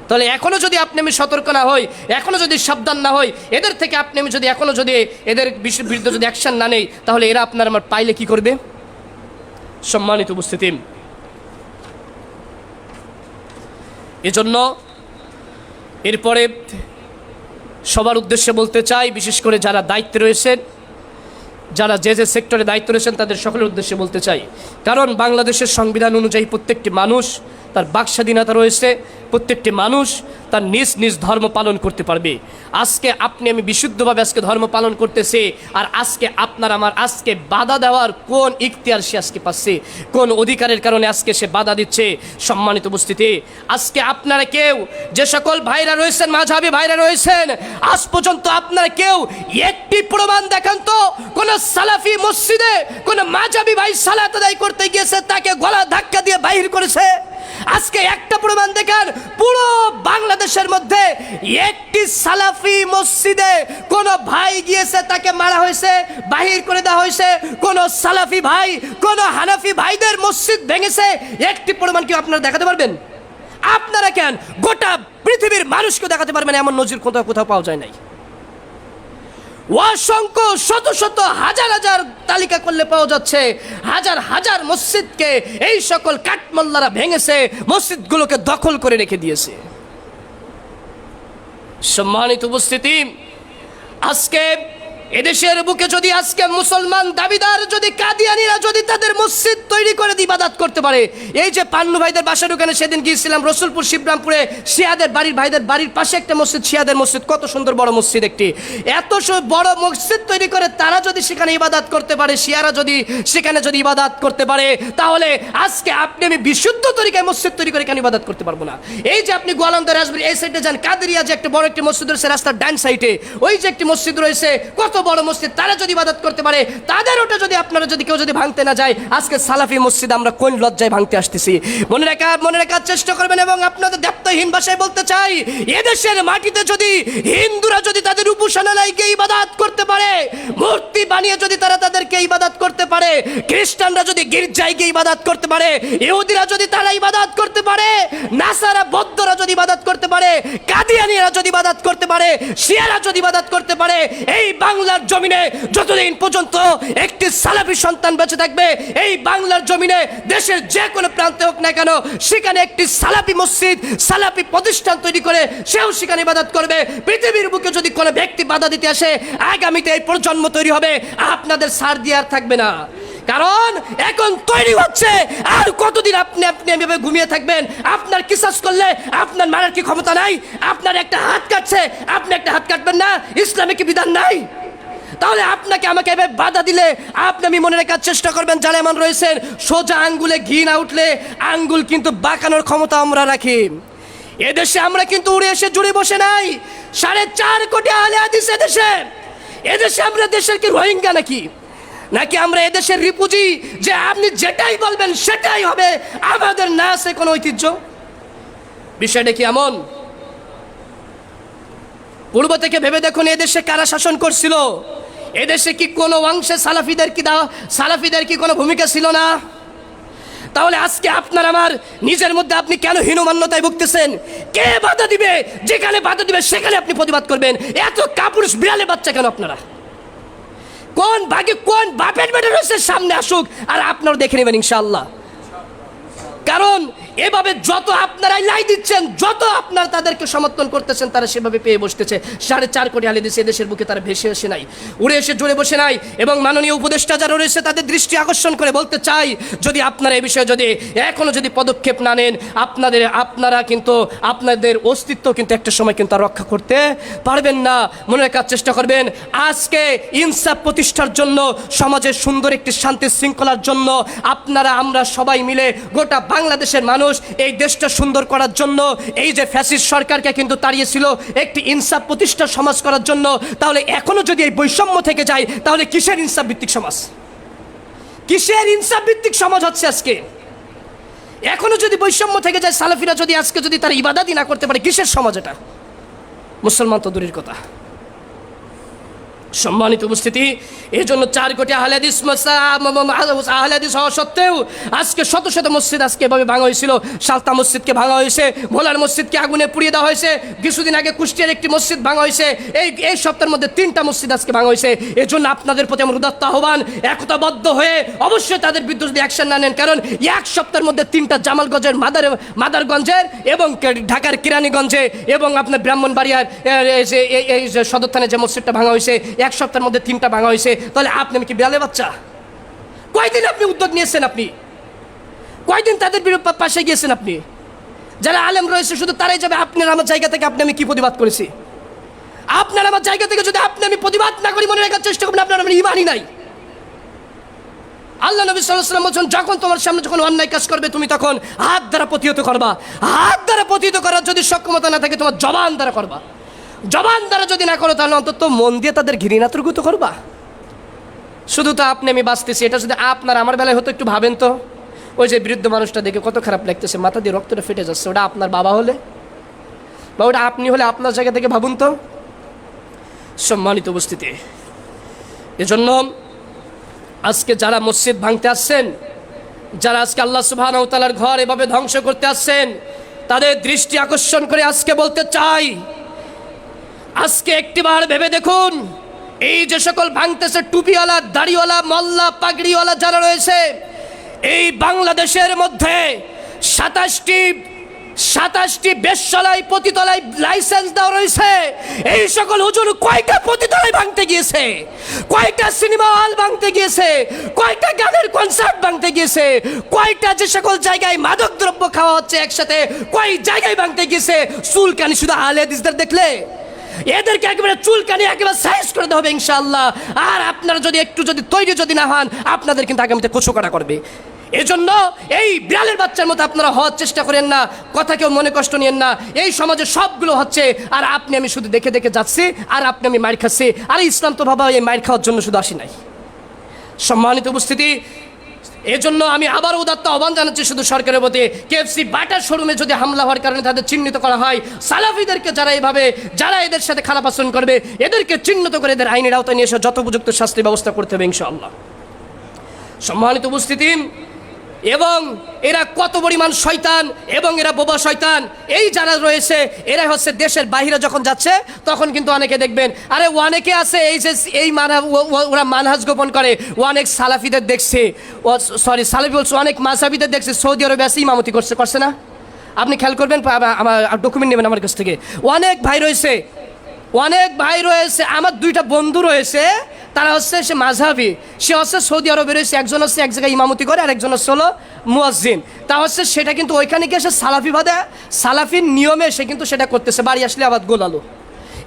[SPEAKER 1] তাহলে এখনো যদি আমি সতর্ক না হই, এখনো যদি সাবধান না হই, এদের থেকে এখনো যদি এদের বিরুদ্ধে যদি অ্যাকশন না নেই, তাহলে এরা আপনার আমার পাইলে কি করবে? সম্মানিত উপস্থিতি, এজন্য এরপরে সবার উদ্দেশ্যে বলতে চাই, বিশেষ করে যারা দায়িত্বে রয়েছেন, যারা যে সেক্টরে দায়িত্ব রয়েছেন, তাদের সকলের উদ্দেশ্যে বলতে চাই, কারণ বাংলাদেশের সংবিধান অনুযায়ী প্রত্যেকটি মানুষ তার বাক স্বাধীনতা রয়েছে, প্রত্যেকটি মানুষ তার নিজ নিজ ধর্ম পালন করতে পারবে। আজকে আপনি আমি বিশুদ্ধভাবে আজকে ধর্ম পালন করতেছে, আর আজকে আপনার আমার আজকে বাধা দেওয়ার কোন ইখতিয়ার সে আজকে পাচ্ছে, কোন অধিকারের কারণে আজকে সে বাধা দিচ্ছে? সম্মানিত উপস্থিতি, আজকে আপনারা কেউ যে সকল ভাইরা রয়েছেন, মাঝহাবি ভাইরা রয়েছেন, আজ পর্যন্ত আপনারা কেউ একটি প্রমাণ দেখান তো কোন সালাফি মসজিদে কোন মাঝহাবি ভাই সালাত আদায় করতে গিয়েছে তাকে গলা ধাক্কা দিয়ে বাহির করেছে? আজকে একটা প্রমাণ দেখান পুরো বাংলাদেশের মধ্যে একটি সালাফি মসজিদে কোন ভাই গিয়েছে তাকে মারা হয়েছে, বাহির করে দেওয়া হয়েছে? কোন সালাফি ভাই কোন হানাফি ভাইদের মসজিদ ভেঙেছে? একটি প্রমাণ কি আপনারা দেখাতে পারবেন? আপনারা কেন গোটা পৃথিবীর মানুষকে দেখাতে পারবেন এমন নজির কোথাও কোথাও পাওয়া যায় নাই। অসংখ্য শত শত হাজার হাজার তালিকা করলে পাওয়া যাচ্ছে হাজার হাজার মসজিদকে এই সকল কাঠমোল্লারা ভেঙেছে, মসজিদগুলোকে দখল করে রেখে দিয়েছে। সম্মানিত উপস্থিতি, আজকে এদেশের বুকে যদি আজকে মুসলমান দাবিদার যদি কাদিয়ানীরা যদি তাদের মসজিদ তৈরি করে ইবাদত করতে পারে, এই যে পান্নু ভাইদের বাসার ওখানে সেদিন গিয়েছিলাম রসুলপুর শিবরামপুরে, শিয়াদের বাড়ির ভাইদের বাড়ির পাশে একটা মসজিদ, শিয়াদের মসজিদ, কত সুন্দর বড় মসজিদ, একটি এত বড় মসজিদ তৈরি করে তারা যদি সেখানে ইবাদত করতে পারে, শিয়ারা যদি সেখানে যদি ইবাদত করতে পারে, তাহলে আজকে আপনি আমি বিশুদ্ধ তরিকায় মসজিদ তৈরি করে কেন ইবাদত করতে পারবো না? এই যে আপনি গোয়ালন্দ রাজবাড়ি এই সাইডে যান, কাদেরিয়া যে একটা বড় একটি মসজিদ রয়েছে রাস্তার ডান সাইডে, ওই যে একটি মসজিদ রয়েছে কত বড় মসজিদ, তারা যদি ইবাদত করতে পারে, তাদের ওটা যদি আপনারা যদি কেউ যদি ভাঙতে না যায়, আজকে সালাফি মসজিদ আমরা কোন লজ্জায় ভাঙতে আসতেছি? মনে রাখার চেষ্টা করবেন। এবং আপনাদের দায়িত্বহীন ভাষায় বলতে চাই, এদেশের মাটিতে যদি হিন্দুরা যদি তাদের উপাসনালয়কে ইবাদত করতে পারে, মূর্তি বানিয়ে যদি তারা তাদেরকে ইবাদত করতে পারে, খ্রিস্টানরা যদি গির্জায় গিয়ে ইবাদত করতে পারে, ইহুদিরা যদি তারা ইবাদত করতে পারে, নাসারা বৌদ্ধরা যদি ইবাদত করতে পারে, কাদিয়ানীরা যদি ইবাদত করতে পারে, শিয়ারা যদি ইবাদত করতে পারে, এই বাংলার জমিনে যতদিন পর্যন্ত একটি সালাফি সন্তান বেঁচে থাকবে, এই বাংলার জমিনে দেশের যে কোনো প্রান্তে হোক না কেন, সেখানে একটি সালাফি মসজিদ, সালাফি প্রতিষ্ঠান তৈরি করে সেও সেখানে ইবাদত করবে। পৃথিবীর বুকে যদি কোনো ব্যক্তি বাধা দিতে আসে, আগামীতে এই প্রজন্ম তৈরি হবে, আপনাদের সার দিয়ে আর থাকবে না। কারণ এখন তৈরি হচ্ছে, আর কতদিন আপনি এভাবে ঘুমিয়ে থাকবেন? আপনার কিসাস করলে আপনার মারার কি ক্ষমতা নাই? আপনার একটা হাত কাটছে, আপনি একটা হাত কাটবেন না? ইসলামে কি বিধান নাই? তাহলে আপনাকে আমাকে এভাবে বাধা দিলে আপনি আমি মনে রাখার চেষ্টা করবেন, যারা এমন রয়েছেন সোজা আঙ্গুলে ঘি না উঠলে আঙ্গুল কিন্তু বাঁকানোর ক্ষমতা আমরা রাখি। এদেশে আমরা কিন্তু উড়ে এসে জুড়ে বসে নাই। 4.5 কোটি আহলে হাদিস এদেশে আমরা দেশের কি রোহিঙ্গা নাকি আমরা এদেশের রিপুজি, যে আপনি যেটাই বলবেন সেটাই হবে, আমাদের না আছে কোনো ঐতিহ্য? বিষয়টা কি এমন? পূর্ব থেকে ভেবে দেখুন, এদেশে কারা শাসন করছিল? এদেশে কি কোনো অংশে সালাফিদের কি কোনো ভূমিকা ছিল না? তাহলে আজকে আপনার আমার নিজের মধ্যে আপনি কেন হীনমান্যতায় ভুগতেছেন? কে বাধা দিবে? যেখানে বাধা দিবে সেখানে আপনি প্রতিবাদ করবেন। এত কাপুরুষ বিড়ালে বাচ্চা কেন আপনারা? কোন ভাগে কোন বাপের বেটা রয়েছে সামনে আসুক, আর আপনারা দেখে নেবেন ইনশাআল্লাহ। কারণ এভাবে যত আপনারাই লাই দিচ্ছেন, যত আপনারা তাদেরকে সমর্থন করতেছেন, তারা সেভাবে পেয়ে বসতেছে। 4.5 কোটি আহলে হাদিস দেশের বুকে তারা ভেসে আসে নাই, উড়ে এসে জুড়ে বসে নাই। এবং মাননীয় উপদেষ্টা যারা রয়েছে তাদের দৃষ্টি আকর্ষণ করে বলতে চাই, যদি আপনারা এই বিষয়ে যদি এখনো যদি পদক্ষেপ না নেন, আপনারা কিন্তু আপনাদের অস্তিত্ব কিন্তু একটা সময় কিন্তু আর রক্ষা করতে পারবেন না। মনে রাখার চেষ্টা করবেন, আজকে ইনসাফ প্রতিষ্ঠার জন্য, সমাজের সুন্দর একটি শান্তি শৃঙ্খলার জন্য আপনারা আমরা সবাই মিলে গোটা বাংলাদেশের মানুষ এই দেশটা সুন্দর করার জন্য, এই যে ফ্যাসিস্ট সরকারকে কিন্তু তাড়িয়েছিল একটি ইনসাফ প্রতিষ্ঠা সমাজ করার জন্য, তাহলে এখনো যদি এই বৈষম্য থেকে যায়, তাহলে কিসের ইনসাফ ভিত্তিক সমাজ? কিসের ইনসাফ ভিত্তিক সমাজ হচ্ছে আজকে? এখনো যদি বৈষম্য থেকে যায়, সালাফিরা যদি আজকে যদি তারা ইবাদতই না করতে পারে, কিসের সমাজ এটা? মুসলমান তো দূরের কথা। সম্মানিত উপস্থিতি, এই জন্য 4 কোটি আহলে হাদিস হওয়া সত্ত্বেও আজকে শত শত মসজিদ আজকে এভাবে ভাঙা হয়েছিল। সালতা মসজিদকে ভাঙা হয়েছে, ভোলার মসজিদকে আগুনে পুড়িয়ে দেওয়া হয়েছে, কিছুদিন আগে কুষ্টিয়ার একটি মসজিদ ভাঙা হয়েছে, এই সপ্তাহের মধ্যে 3টা মসজিদ আজকে ভাঙা হয়েছে। এই জন্য আপনাদের প্রতি আমার উদাত্ত আহ্বান, একতাবদ্ধ হয়ে অবশ্যই তাদের বিরুদ্ধে যদি অ্যাকশন না নেন, কারণ 1 সপ্তাহের মধ্যে 3টা জামালগঞ্জের মাদারগঞ্জের এবং ঢাকার কেরানীগঞ্জে এবং আপনার ব্রাহ্মণবাড়িয়ার এই যে সদর থানায় যে মসজিদটা ভাঙা হয়েছে, 1 সপ্তাহের মধ্যে 3টা ভাঙা হয়েছে। তাহলে আপনি কি বিড়ালে বাচ্চা? কয়দিন আপনি উদ্যোগ নিয়েছেন? আপনি কয়দিন তাদের পাশে গিয়েছেন? আপনি যারা আলেম রয়েছে শুধু তারাই যাবে। আপনার আমার জায়গা থেকে আপনি আমি কি প্রতিবাদ করেছি? আপনার আমার জায়গা থেকে যদি আপনি আমি প্রতিবাদ না করি, মনে রাখার চেষ্টা করবেন আপনার আমার ইমানই নাই। আল্লাহ নবী সাল্লাল্লাহু আলাইহি ওয়াসাল্লাম বলেন, যখন তোমার সামনে যখন অন্যায় কাজ করবে তুমি তখন হাত দ্বারা প্রতিহত করবা। হাত দ্বারা প্রতিহত করার যদি সক্ষমতা না থাকে তোমার জবান দ্বারা করবা। জবান দ্বারা যদি না করো তাহলে অন্তত মন দিয়ে তাদের ঘৃণাতুর্গত করবা। শুধু তো আপনি আমি বাঁচতেছি, এটা যদি আপনার আমার বেলায় হতো একটু ভাবেন তো। ওই যে বৃদ্ধ মানুষটা দেখে কত খারাপ লাগতেছে, মাথা দিয়ে রক্তটা ফেটে যাচ্ছে। ওটা আপনার বাবা হলে বা ওটা আপনি হলে আপনার জায়গা থেকে ভাবুন তো। সম্মানিত উপস্থিতি, এজন্য আজকে যারা মসজিদ ভাঙতে আসছেন, যারা আজকে আল্লাহ সুবহানাহু ওয়া তাআলার ঘর এভাবে ধ্বংস করতে আসছেন, তাদের দৃষ্টি আকর্ষণ করে আজকে বলতে চাই, আজকে একটিবার ভেবে দেখুন, এই যে সকল ভাঙতেছে টুপিওয়ালা, দাড়িওয়ালা, মোল্লা, পাগড়িওয়ালা যারা রয়েছে, এই বাংলাদেশের মধ্যে 27টি বেশ্যালয় পতিতালয় লাইসেন্স দেওয়া রয়েছে। এই সকল হুজুর কয়টা পতিতালয় ভাঙতে গিয়েছে, কয়টা সিনেমা হল ভাঙতে গিয়েছে, কয়টা গানের কনসার্ট ভাঙতে গিয়েছে, কয়টা যে সকল জায়গায় মাদক দ্রব্য খাওয়া হচ্ছে একসাথে, কয় জায়গায় ভাঙতে গিয়েছে। চুলকানি শুধু আহলে হাদিসদের দেখলে এদেরকে একেবারে চুলকানি একেবারে সাইজ করে দেওয়া হবে ইনশাআল্লাহ। আর আপনারা যদি একটু যদি তৈরি যদি না হন, আপনাদের কিন্তু আগামীতে কচুকাটা করবে। এজন্য এই বিড়ালের বাচ্চার মতো আপনারা হওয়ার চেষ্টা করেন না, কথা কেউ মনে কষ্ট নিয়েন না। এই সমাজে সবগুলো হচ্ছে, আর আপনি আমি শুধু দেখে দেখে যাচ্ছি, আর আপনি আমি মার খাচ্ছি। আর ইসলাম তো বাবা এই মার খাওয়ার জন্য শুধু আসি নাই। সম্মানিত উপস্থিতি, এজন্য আমি আবার উদাত্ত আহ্বান জানাচ্ছি শুধু সরকারের প্রতি, কেএফসি বাটার শোরুমে যদি হামলা হওয়ার কারণে তাদের চিহ্নিত করা হয়, সালাফিদেরকে যারা এভাবে যারা এদের সাথে খারাপ আচরণ করবে এদেরকে চিহ্নিত করে এদের আইনের আওতায় নিয়ে এসে যত উপযুক্ত শাস্তির ব্যবস্থা করতে হবে ইনশাআল্লাহ। সম্মানিত উপস্থিতি, এবং এরা কত পরিমাণ শয়তান এবং এরা বোবা শয়তান। এই যারা রয়েছে এরা হচ্ছে দেশের বাইরে যখন যাচ্ছে তখন কিন্তু অনেকে দেখবেন, আরে অনেকে আছে এই যে এই ওরা মানহাজ গোপন করে। অনেক সালাফিদের দেখছে, সরি সালাফি বলছে, অনেক মাযহাবিদের দেখছে সৌদি আরবে আছে ইমামতি করছে না? আপনি খেয়াল করবেন, আমার ডকুমেন্ট নেবেন আমার কাছ থেকে। অনেক ভাই রয়েছে, আমার 2টা বন্ধু রয়েছে, তারা হচ্ছে সে মাযহাবি, সে হচ্ছে সৌদি আরবে রয়েছে। একজন হচ্ছে এক জায়গায় ইমামতি করে, আর একজন হচ্ছে হলো মুয়াজ্জিন। তা হচ্ছে সেটা কিন্তু ওইখানে গিয়ে সে সালাফির নিয়মে সে কিন্তু সেটা করতেছে। বাড়ি আসলে আবার গোলালো।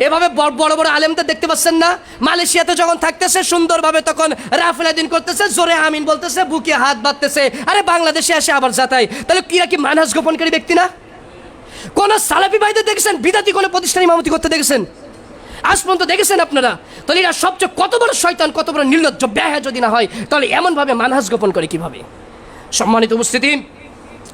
[SPEAKER 1] এভাবে বড় বড় আলেমদের দেখতে পাচ্ছেন না? মালয়েশিয়াতে যখন থাকতেছে সুন্দরভাবে তখন রাফেলাদিন করতেছে, জোরে আমিন বলতেছে, বুকে হাত বাঁধতেছে। আরে বাংলাদেশে আসে আবার যাতাই, তাহলে কিরা কি মানহাজ গোপনকারী ব্যক্তি না? কোন সালাফি ভাইদের দেখেছেন বিদাতি কোনো প্রতিষ্ঠান ইমামতি করতে দেখেছেন? আজ পর্যন্ত দেখেছেন আপনারা? তাহলে এরা সবচেয়ে কত বড় শয়তান, কত বড় নির্লজ্জ বেহায়া যদি না হয়, তাহলে এমনভাবে মানহাজ গোপন করে কিভাবে? সম্মানিত উপস্থিতি,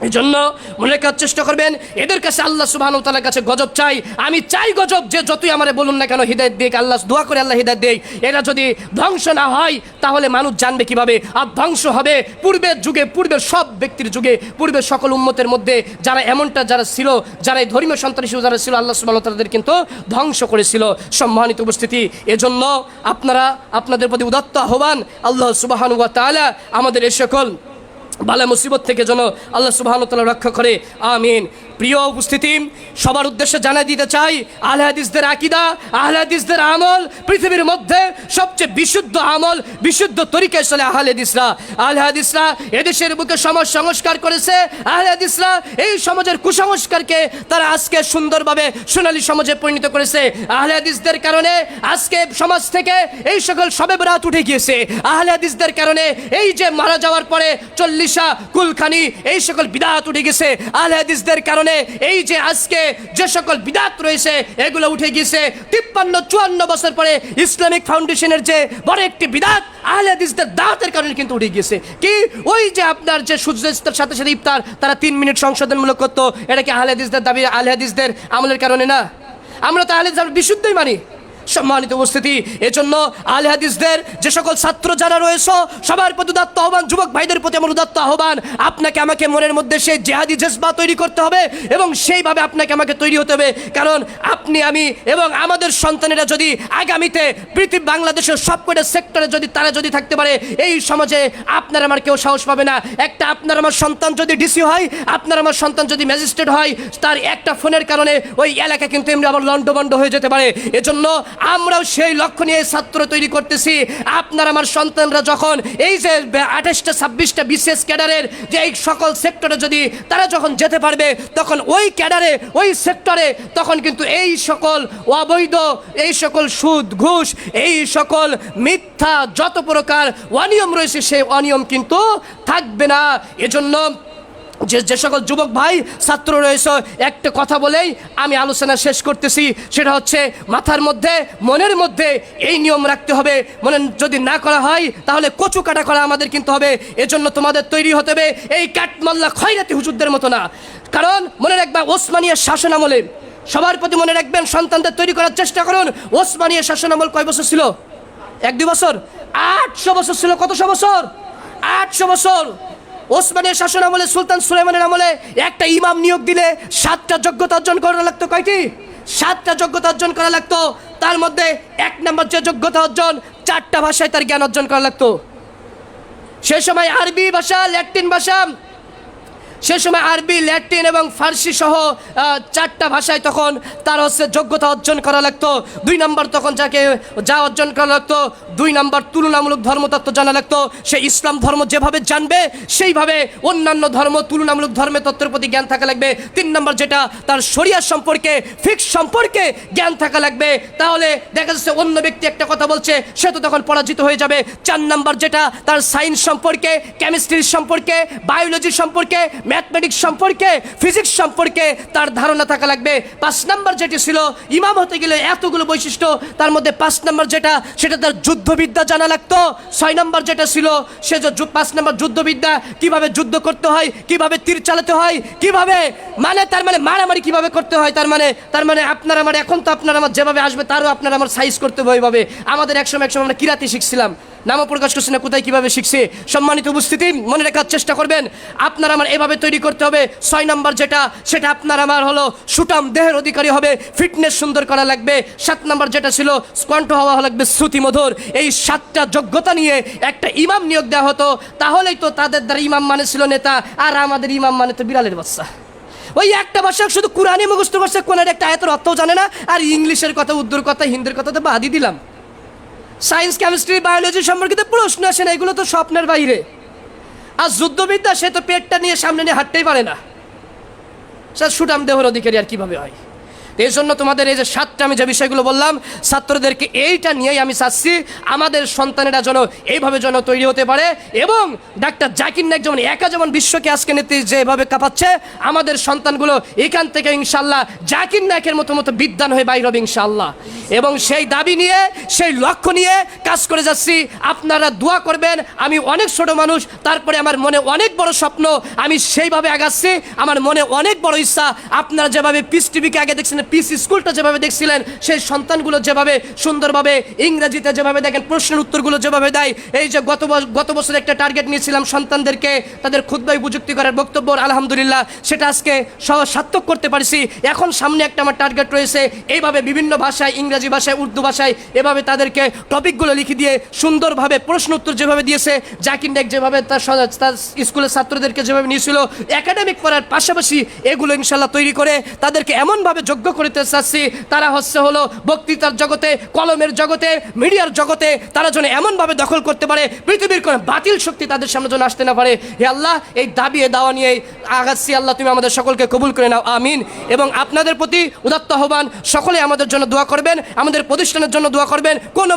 [SPEAKER 1] এই জন্য মনে রাখার চেষ্টা করবেন, এদের কাছে আল্লাহ সুবহানাহু ওয়া তাআলার কাছে গজব চাই। আমি চাই গজব, যে যতই আমারে বলুন না কেন হিদায়াত দিক, আল্লাহ দোয়া করে আল্লাহ হিদায়াত দেয়। এরা যদি ধ্বংস না হয় তাহলে মানুষ জানবে কিভাবে? আর ধ্বংস হবে পূর্বের যুগে, পূর্বের সব ব্যক্তির যুগে, পূর্বের সকল উম্মতের মধ্যে যারা এমনটা যারা ছিল, যারা এই ধর্মীয় সন্ত্রাসী যারা ছিল, আল্লাহ সুবহানাহু ওয়া তাআলা কিন্তু ধ্বংস করেছিল। সম্মানিত উপস্থিতি, এজন্য আপনাদের প্রতি উদাত্ত আহ্বান, আল্লাহ সুবহানাহু ওয়া তাআলা আমাদের এই সকল বালা মুসিবত থেকে যেন আল্লাহ সুবহানাহু ওয়া তাআলা রক্ষা করে, আমিন। প্রিয় উপস্থিতি, সবার উদ্দেশ্যে জানিয়ে দিতে চাই, আহলে হাদিসদের আকীদা, আহলে হাদিসদের আমল পৃথিবীর মধ্যে সবচেয়ে বিশুদ্ধ আমল, বিশুদ্ধ তরিকায় চলে আহলে হাদিসরা। এদেশের বুকে সমাজ সংস্কার করেছে আহলে হাদিসরা। এই সমাজের কুসংস্কারকে তারা আজকে সুন্দরভাবে সোনালী সমাজে পরিণত করেছে। আহলে হাদিসদের কারণে আজকে সমাজ থেকে এই সকল শবে বরাত উঠে গিয়েছে। আহলে হাদিসদের কারণে এই যে মারা যাওয়ার পরে 40 কুলখানি এই সকল বিদআত উঠে গেছে। আহলে হাদিসদের কারণে এই যে আজকে যে সকল বিদআত রয়েছে এগুলো উঠে গিয়েছে। 53-54 বছর পরে ইসলামিক ফাউন্ডেশনের যে বড় একটি বিদআত আহলে হাদিসদের দাওয়াতের কারণে কিন্তু উঠে গিয়েছে। কি ওই যে আপনার যে সূর্যাস্তের সাথে সাথে ইফতার তারা 3 মিনিট সংশোধনমূলক করতো, এটা কি আহলে হাদিসদের দাবি, আহলে হাদিসদের আমলের কারণে না? আমরা তো আহলে হাদিস বিশুদ্ধই মানি। সম্মানিত উপস্থিতি, এজন্য আহলে হাদিসদের যে সকল ছাত্র যারা রয়েছে সবার প্রতি উদাত্ত আহ্বান, যুবক ভাইদের প্রতি আমার উদাত্ত আহ্বান, আপনাকে আমাকে মনের মধ্যে সেই জিহাদি জজবা তৈরি করতে হবে এবং সেইভাবে আপনাকে আমাকে তৈরি হতে হবে। কারণ আপনি আমি এবং আমাদের সন্তানেরা যদি আগামীতে পৃথিবী বাংলাদেশের সবকটা সেক্টরে যদি তারা যদি থাকতে পারে, এই সমাজে আপনার আমার কেউ সাহস পাবে না। একটা আপনার আমার সন্তান যদি ডিসি হয়, আপনার আমার সন্তান যদি ম্যাজিস্ট্রেট হয়, তার একটা ফোনের কারণে ওই এলাকা কিন্তু এমনি আবার লন্ডভন্ড হয়ে যেতে পারে। এজন্য আমরাও সেই লক্ষ্য নিয়ে ছাত্র তৈরি করতেছি। আপনার আমার সন্তানরা যখন এই যে 28টা 26টা বিসিএস ক্যাডারের যে এই সকল সেক্টরে যদি তারা যখন যেতে পারবে, তখন ওই ক্যাডারে ওই সেক্টরে তখন কিন্তু এই সকল অবৈধ, এই সকল সুদ ঘুষ, এই সকল মিথ্যা যত প্রকার অনিয়ম রয়েছে সেই অনিয়ম কিন্তু থাকবে না। এজন্য যে সকল যুবক ভাই ছাত্র রয়েছে, একটা কথা বলেই আমি আলোচনা শেষ করতেছি, সেটা হচ্ছে মাথার মধ্যে মনের মধ্যে এই নিয়ম রাখতে হবে। মনে যদি না করা হয় তাহলে কচু কাটা করা আমাদের কিন্তু হবে। এজন্য তোমাদের তৈরি হতে হবে এই কাঠমাল্লা খয়রাতি হুজুরদের মতো না। কারণ মনে রাখবা ওসমানীয় শাসন আমলে সবার প্রতি মনে রাখবেন, সন্তানদের তৈরি করার চেষ্টা করুন। ওসমানীয় শাসন আমল কয় বছর ছিল? 1-2 বছর? 800 বছর ছিল। কতশো বছর? 800 বছর। ওসমানের শাসন আমলে সুলতান সুলাইমানের আমলে একটা ইমাম নিয়োগ দিলে 7টা যোগ্যতা অর্জন করা লাগতো। কয়টি? 7টা যোগ্যতা অর্জন করা লাগতো। তার মধ্যে 1 নম্বর যে যোগ্যতা অর্জন, 4টা ভাষায় তার জ্ঞান অর্জন করা লাগতো। সেই সময় আরবি ভাষা, ল্যাটিন ভাষা, সে সময় আরবি, ল্যাটিন এবং ফার্সি সহ 4টা ভাষায় তখন তার হচ্ছে যোগ্যতা অর্জন করা লাগতো। 2 নম্বর তখন যাকে যা অর্জন করা লাগতো, 2 নম্বর তুলনামূলক ধর্মতত্ত্ব জানা লাগতো। সে ইসলাম ধর্ম যেভাবে জানবে সেইভাবে অন্যান্য ধর্ম, তুলনামূলক ধর্মের তত্ত্বের প্রতি জ্ঞান থাকা লাগবে। 3 নম্বর যেটা তার শরিয়া সম্পর্কে, ফিকহ সম্পর্কে জ্ঞান থাকা লাগবে। তাহলে দেখা যাচ্ছে অন্য ব্যক্তি একটা কথা বলছে, সে তো তখন পরাজিত হয়ে যাবে। 4 নম্বর যেটা তার সায়েন্স সম্পর্কে, কেমিস্ট্রি সম্পর্কে, বায়োলজি সম্পর্কে, ম্যাথমেটিক্স সম্পর্কে, ফিজিক্স সম্পর্কে তার ধারণা থাকা লাগবে। 5 নম্বর যেটি ছিল, ইমাম হতে গেলে এতগুলো বৈশিষ্ট্য, তার মধ্যে 5 নম্বর যেটা সেটা তার যুদ্ধবিদ্যা জানা লাগতো। 6 নম্বর যেটা ছিল সে যে 5 নম্বর যুদ্ধবিদ্যা, কিভাবে যুদ্ধ করতে হয়, কিভাবে তীর চালাতে হয়, কিভাবে তার মানে মারামারি কিভাবে করতে হয়। তার মানে আপনার আমার এখন তো আপনার আমার যেভাবে আসবে তারও আপনার আমার সাইজ করতে হবে ওইভাবে। আমাদের একসময় আমরা কিরাতি শিখছিলাম, নামও প্রকাশ করছি না কোথায় কিভাবে শিখছি। সম্মানিত উপস্থিতি, মনে রাখার চেষ্টা করবেন, আপনার আমার এভাবে তৈরি করতে হবে। 6 নম্বর যেটা সেটা আপনার আমার হলো সুটাম দেহের অধিকারী হবে, ফিটনেস সুন্দর করা লাগবে। 7 নম্বর যেটা ছিল কণ্ঠ হওয়া লাগবে শ্রুতিমধুর। এই 7টা যোগ্যতা নিয়ে একটা ইমাম নিয়োগ দেওয়া হতো। তাহলেই তো তাদের দ্বারা ইমাম মানে ছিল নেতা, আর আমাদের ইমাম মানে তো বিড়ালের বাচ্চা। ওই একটা ভাষা শুধু কোরআনই মুখস্থ করছে, কোনের একটা আয়াতের অর্থও জানে না, আর ইংলিশের কথা, উর্দুর কথা, হিন্দির কথা তো বাদই দিলাম। সায়েন্স, কেমিস্ট্রি, বায়োলজি সম্পর্কিত প্রশ্ন আসে না, এগুলো তো স্বপ্নের বাইরে। আর যুদ্ধবিদ্যা সে তো পেটটা নিয়ে সামনে নিয়ে হাঁটতেই পারে না, স্যার সুটাম দেহর অধিকারী আর কিভাবে হয়? এই জন্য তোমাদের এই যে 7টা আমি যে বিষয়গুলো বললাম, ছাত্রদেরকে এইটা নিয়েই আমি চাচ্ছি আমাদের সন্তানেরা যেন এইভাবে যেন তৈরি হতে পারে। এবং ডাক্তার জাকির নায়েক যেমন একা যেমন বিশ্বকে আজকে নেত্রী যেভাবে কাঁপাচ্ছে, আমাদের সন্তানগুলো এখান থেকে ইনশাল্লাহ জাকির নায়েকের মতো বিদ্বান হয়ে বাইর হবে ইনশাল্লাহ। এবং সেই দাবি নিয়ে, সেই লক্ষ্য নিয়ে কাজ করে যাচ্ছি। আপনারা দোয়া করবেন। আমি অনেক ছোট মানুষ, তারপরে আমার মনে অনেক বড় স্বপ্ন, আমি সেইভাবে আগাচ্ছি। আমার মনে অনেক বড় ইচ্ছা, আপনারা যেভাবে পিস টিভিকে আগে দেখছেন, পিস স্কুলটা যেভাবে দেখছিলেন, সেই সন্তানগুলো যেভাবে সুন্দরভাবে ইংরেজিতে যেভাবে দেখেন, প্রশ্নের উত্তরগুলো যেভাবে দেয়। এই যে গত বছর একটা টার্গেট নিয়েছিলাম সন্তানদেরকে তাদের খুতবায় উপযুক্তি করার বক্তব্য, আলহামদুলিল্লাহ সেটা আজকে সার্থক করতে পারছি। এখন সামনে একটা আমার টার্গেট রয়েছে, এইভাবে বিভিন্ন ভাষায়, ইংরেজি ভাষায়, উর্দু ভাষায় এভাবে তাদেরকে টপিকগুলো লিখে দিয়ে সুন্দরভাবে প্রশ্ন উত্তর যেভাবে দিয়েছে জাকির নায়েক, যেভাবে তার স্কুলের ছাত্রদেরকে যেভাবে নিয়েছিল একাডেমিক পড়ার পাশাপাশি এগুলো ইনশাল্লাহ তৈরি করে তাদেরকে এমনভাবে যোগ্য করতে চাচ্ছি, তারা হলো বক্তৃতার জগতে, কলমের জগতে, মিডিয়ার জগতে তারা যেন এমনভাবে দখল করতে পারে, পৃথিবীর কোনো বাতিল শক্তি তাদের সামনে যেন আসতে না পারে। হে আল্লাহ, এই দাবি দাওয়া নিয়ে আগাচ্ছি। আল্লাহ তুমি আমাদের সকলকে কবুল করে নাও, আমিন। এবং আপনাদের প্রতি উদাত্ত আহ্বান, সকলে আমাদের জন্য দোয়া করবেন, আমাদের প্রতিষ্ঠানের জন্য দোয়া করবেন। কোনো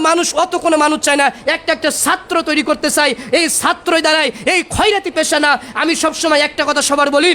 [SPEAKER 1] মানুষ চায় না, একটা ছাত্র তৈরি করতে চাই। এই ছাত্রই দ্বারাই এই খয়রাতি পেশা না। আমি সবসময় একটা কথা সবার বলি,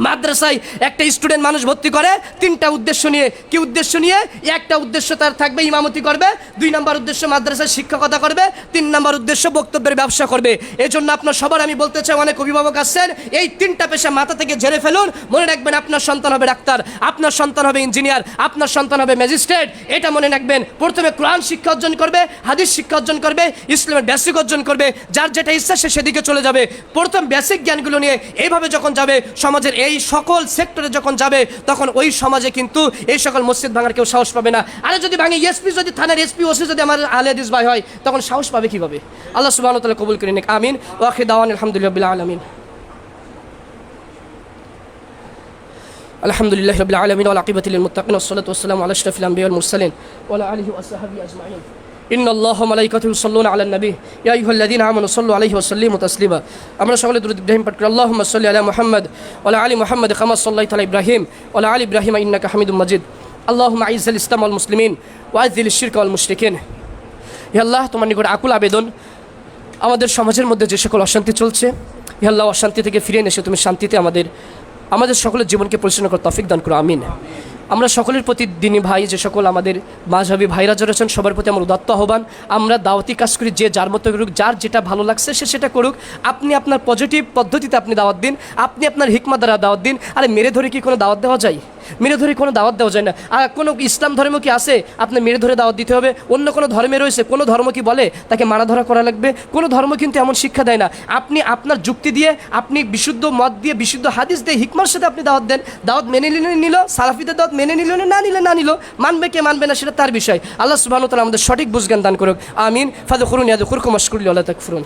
[SPEAKER 1] মাদ্রাসায় একটা স্টুডেন্ট মানুষ ভর্তি করে 3টা উদ্দেশ্য নিয়ে। কি উদ্দেশ্য নিয়ে? একটা উদ্দেশ্য তার থাকবে ইমামতি করবে, 2 নম্বর উদ্দেশ্য মাদ্রাসায় শিক্ষকতা করবে, 3 নম্বর উদ্দেশ্য বক্তব্যের ব্যবসা করবে। এই জন্য আপনার সবার আমি বলতে চাই, অনেক অভিভাবক আছেন, এই 3টা পেশা মাথা থেকে ঝেড়ে ফেলুন। মনে রাখবেন, আপনার সন্তান হবে ডাক্তার, আপনার সন্তান হবে ইঞ্জিনিয়ার, আপনার সন্তান হবে ম্যাজিস্ট্রেট। এটা মনে রাখবেন। প্রথমে কোরআন শিক্ষা অর্জন করবে, হাদিস শিক্ষা অর্জন করবে, ইসলামের বেসিক অর্জন করবে। যার যেটা ইচ্ছা সে সেদিকে চলে যাবে। প্রথম বেসিক জ্ঞানগুলো নিয়ে এইভাবে যখন যাবে, সমাজের এই সকল সেক্টরে যখন যাবে, তখন ওই সমাজে কিন্তু এই সকল মসজিদ ভাঙার কেউ সাহস পাবে না। আরে যদি ভাঙে, এসপি যদি থানার এসপি ওসি যদি আমার আহলে হাদিস ভাই হয়, তখন সাহস পাবে কিভাবে? আল্লাহ সুবহানাহু ওয়া তাআলা কবুল করে নিক, আমিন। ওয়া আখিরু দাওয়ানা আলহামদুলিল্লাহি রাব্বিল আলামিন। আলহামদুলিল্লাহি রাব্বিল আলামিন ওয়াল আকিবাতু লিল মুত্তাকিন ওয়াসসালাতু ওয়াসসালামু আলা আশরাফিল আমবিয়া ওয়াল মুরসালিন ওয়া আলা আলিহি ওয়া সাহবিহি আজমাইন। ইন্নাল্লাহা ওয়া মালাইকাতুহু ইউসাল্লুনা আলান নবী ইয়া আইয়ুহাল্লাযীনা আমানু সাল্লু আলাইহি ওয়া সাল্লিমু তাসলিমা। আমরা সকলে দুরূদ ইব্রাহিম পাঠ করি। আল্লাহুম্মা সাল্লি আলা মুহাম্মাদ ওয়া আলা আলি মুহাম্মাদ কামা সাল্লাইতা আলা ইব্রাহিম ওয়া আলা আলি ইব্রাহিম ইন্নাকা হামিদুম মাজিদ। আল্লাহুম্মা আইজ্জিল ইসলাম ওয়াল মুসলিমিন ওয়া আযিল শিরকা ওয়াল মুশরিকিন। হে আল্লাহ, তোমার নিকট আকুল আবেদন, আমাদের সমাজের মধ্যে যে সকল অশান্তি চলছে, হে আল্লাহ, অশান্তি থেকে ফিরে এসে তুমি শান্তিতে আমাদের সকলের জীবনকে পরিচালনা করার তৌফিক দান করো, আমিন। আমরা সকলের প্রতি দিনী ভাই, যে সকল আমাদের মাযহাবী ভাইরা যারা আছেন, সবার প্রতি আমার উদাত্ত আহ্বান, আমরা দাওয়াতি কাজ করি, যে যার মতো করুক, যার যেটা ভালো লাগছে সে সেটা করুক। আপনি আপনার পজিটিভ পদ্ধতিতে আপনি দাওয়াত দিন, আপনি আপনার হিকমা দ্বারা দাওয়াত দিন। আরে মেরে ধরে কি কোনো দাওয়াত দেওয়া যায়? মেরে ধরে কোনো দাওয়াত দেওয়া যায় না। আর কোনো ইসলাম ধর্ম কি আছে আপনি মেরে ধরে দাওয়াত দিতে হবে? অন্য কোনো ধর্মে রয়েছে, কোনো ধর্ম কি বলে তাকে মারা ধরা করা লাগবে? কোনো ধর্ম কিন্তু এমন শিক্ষা দেয় না। আপনি আপনার যুক্তি দিয়ে, আপনি বিশুদ্ধ মত দিয়ে, বিশুদ্ধ হাদিস দিয়ে, হিকমার সাথে আপনি দাওয়াত দেন। দাওয়াত মেনে নিলে নিল, সালাফিদের দাওয়াত মেনে নিল, না নিলে না নিল, মানবে কে মানবে না সেটা তার বিষয়। আল্লাহ সুবহানাহু ওয়া তাআলা আমাদের সঠিক বুঝ জ্ঞান দান করুক, আমিন। ফাদখুরুন ইয়াদখুরকুম ওয়াশকুরু লি ওয়া লা তাকফুরুন।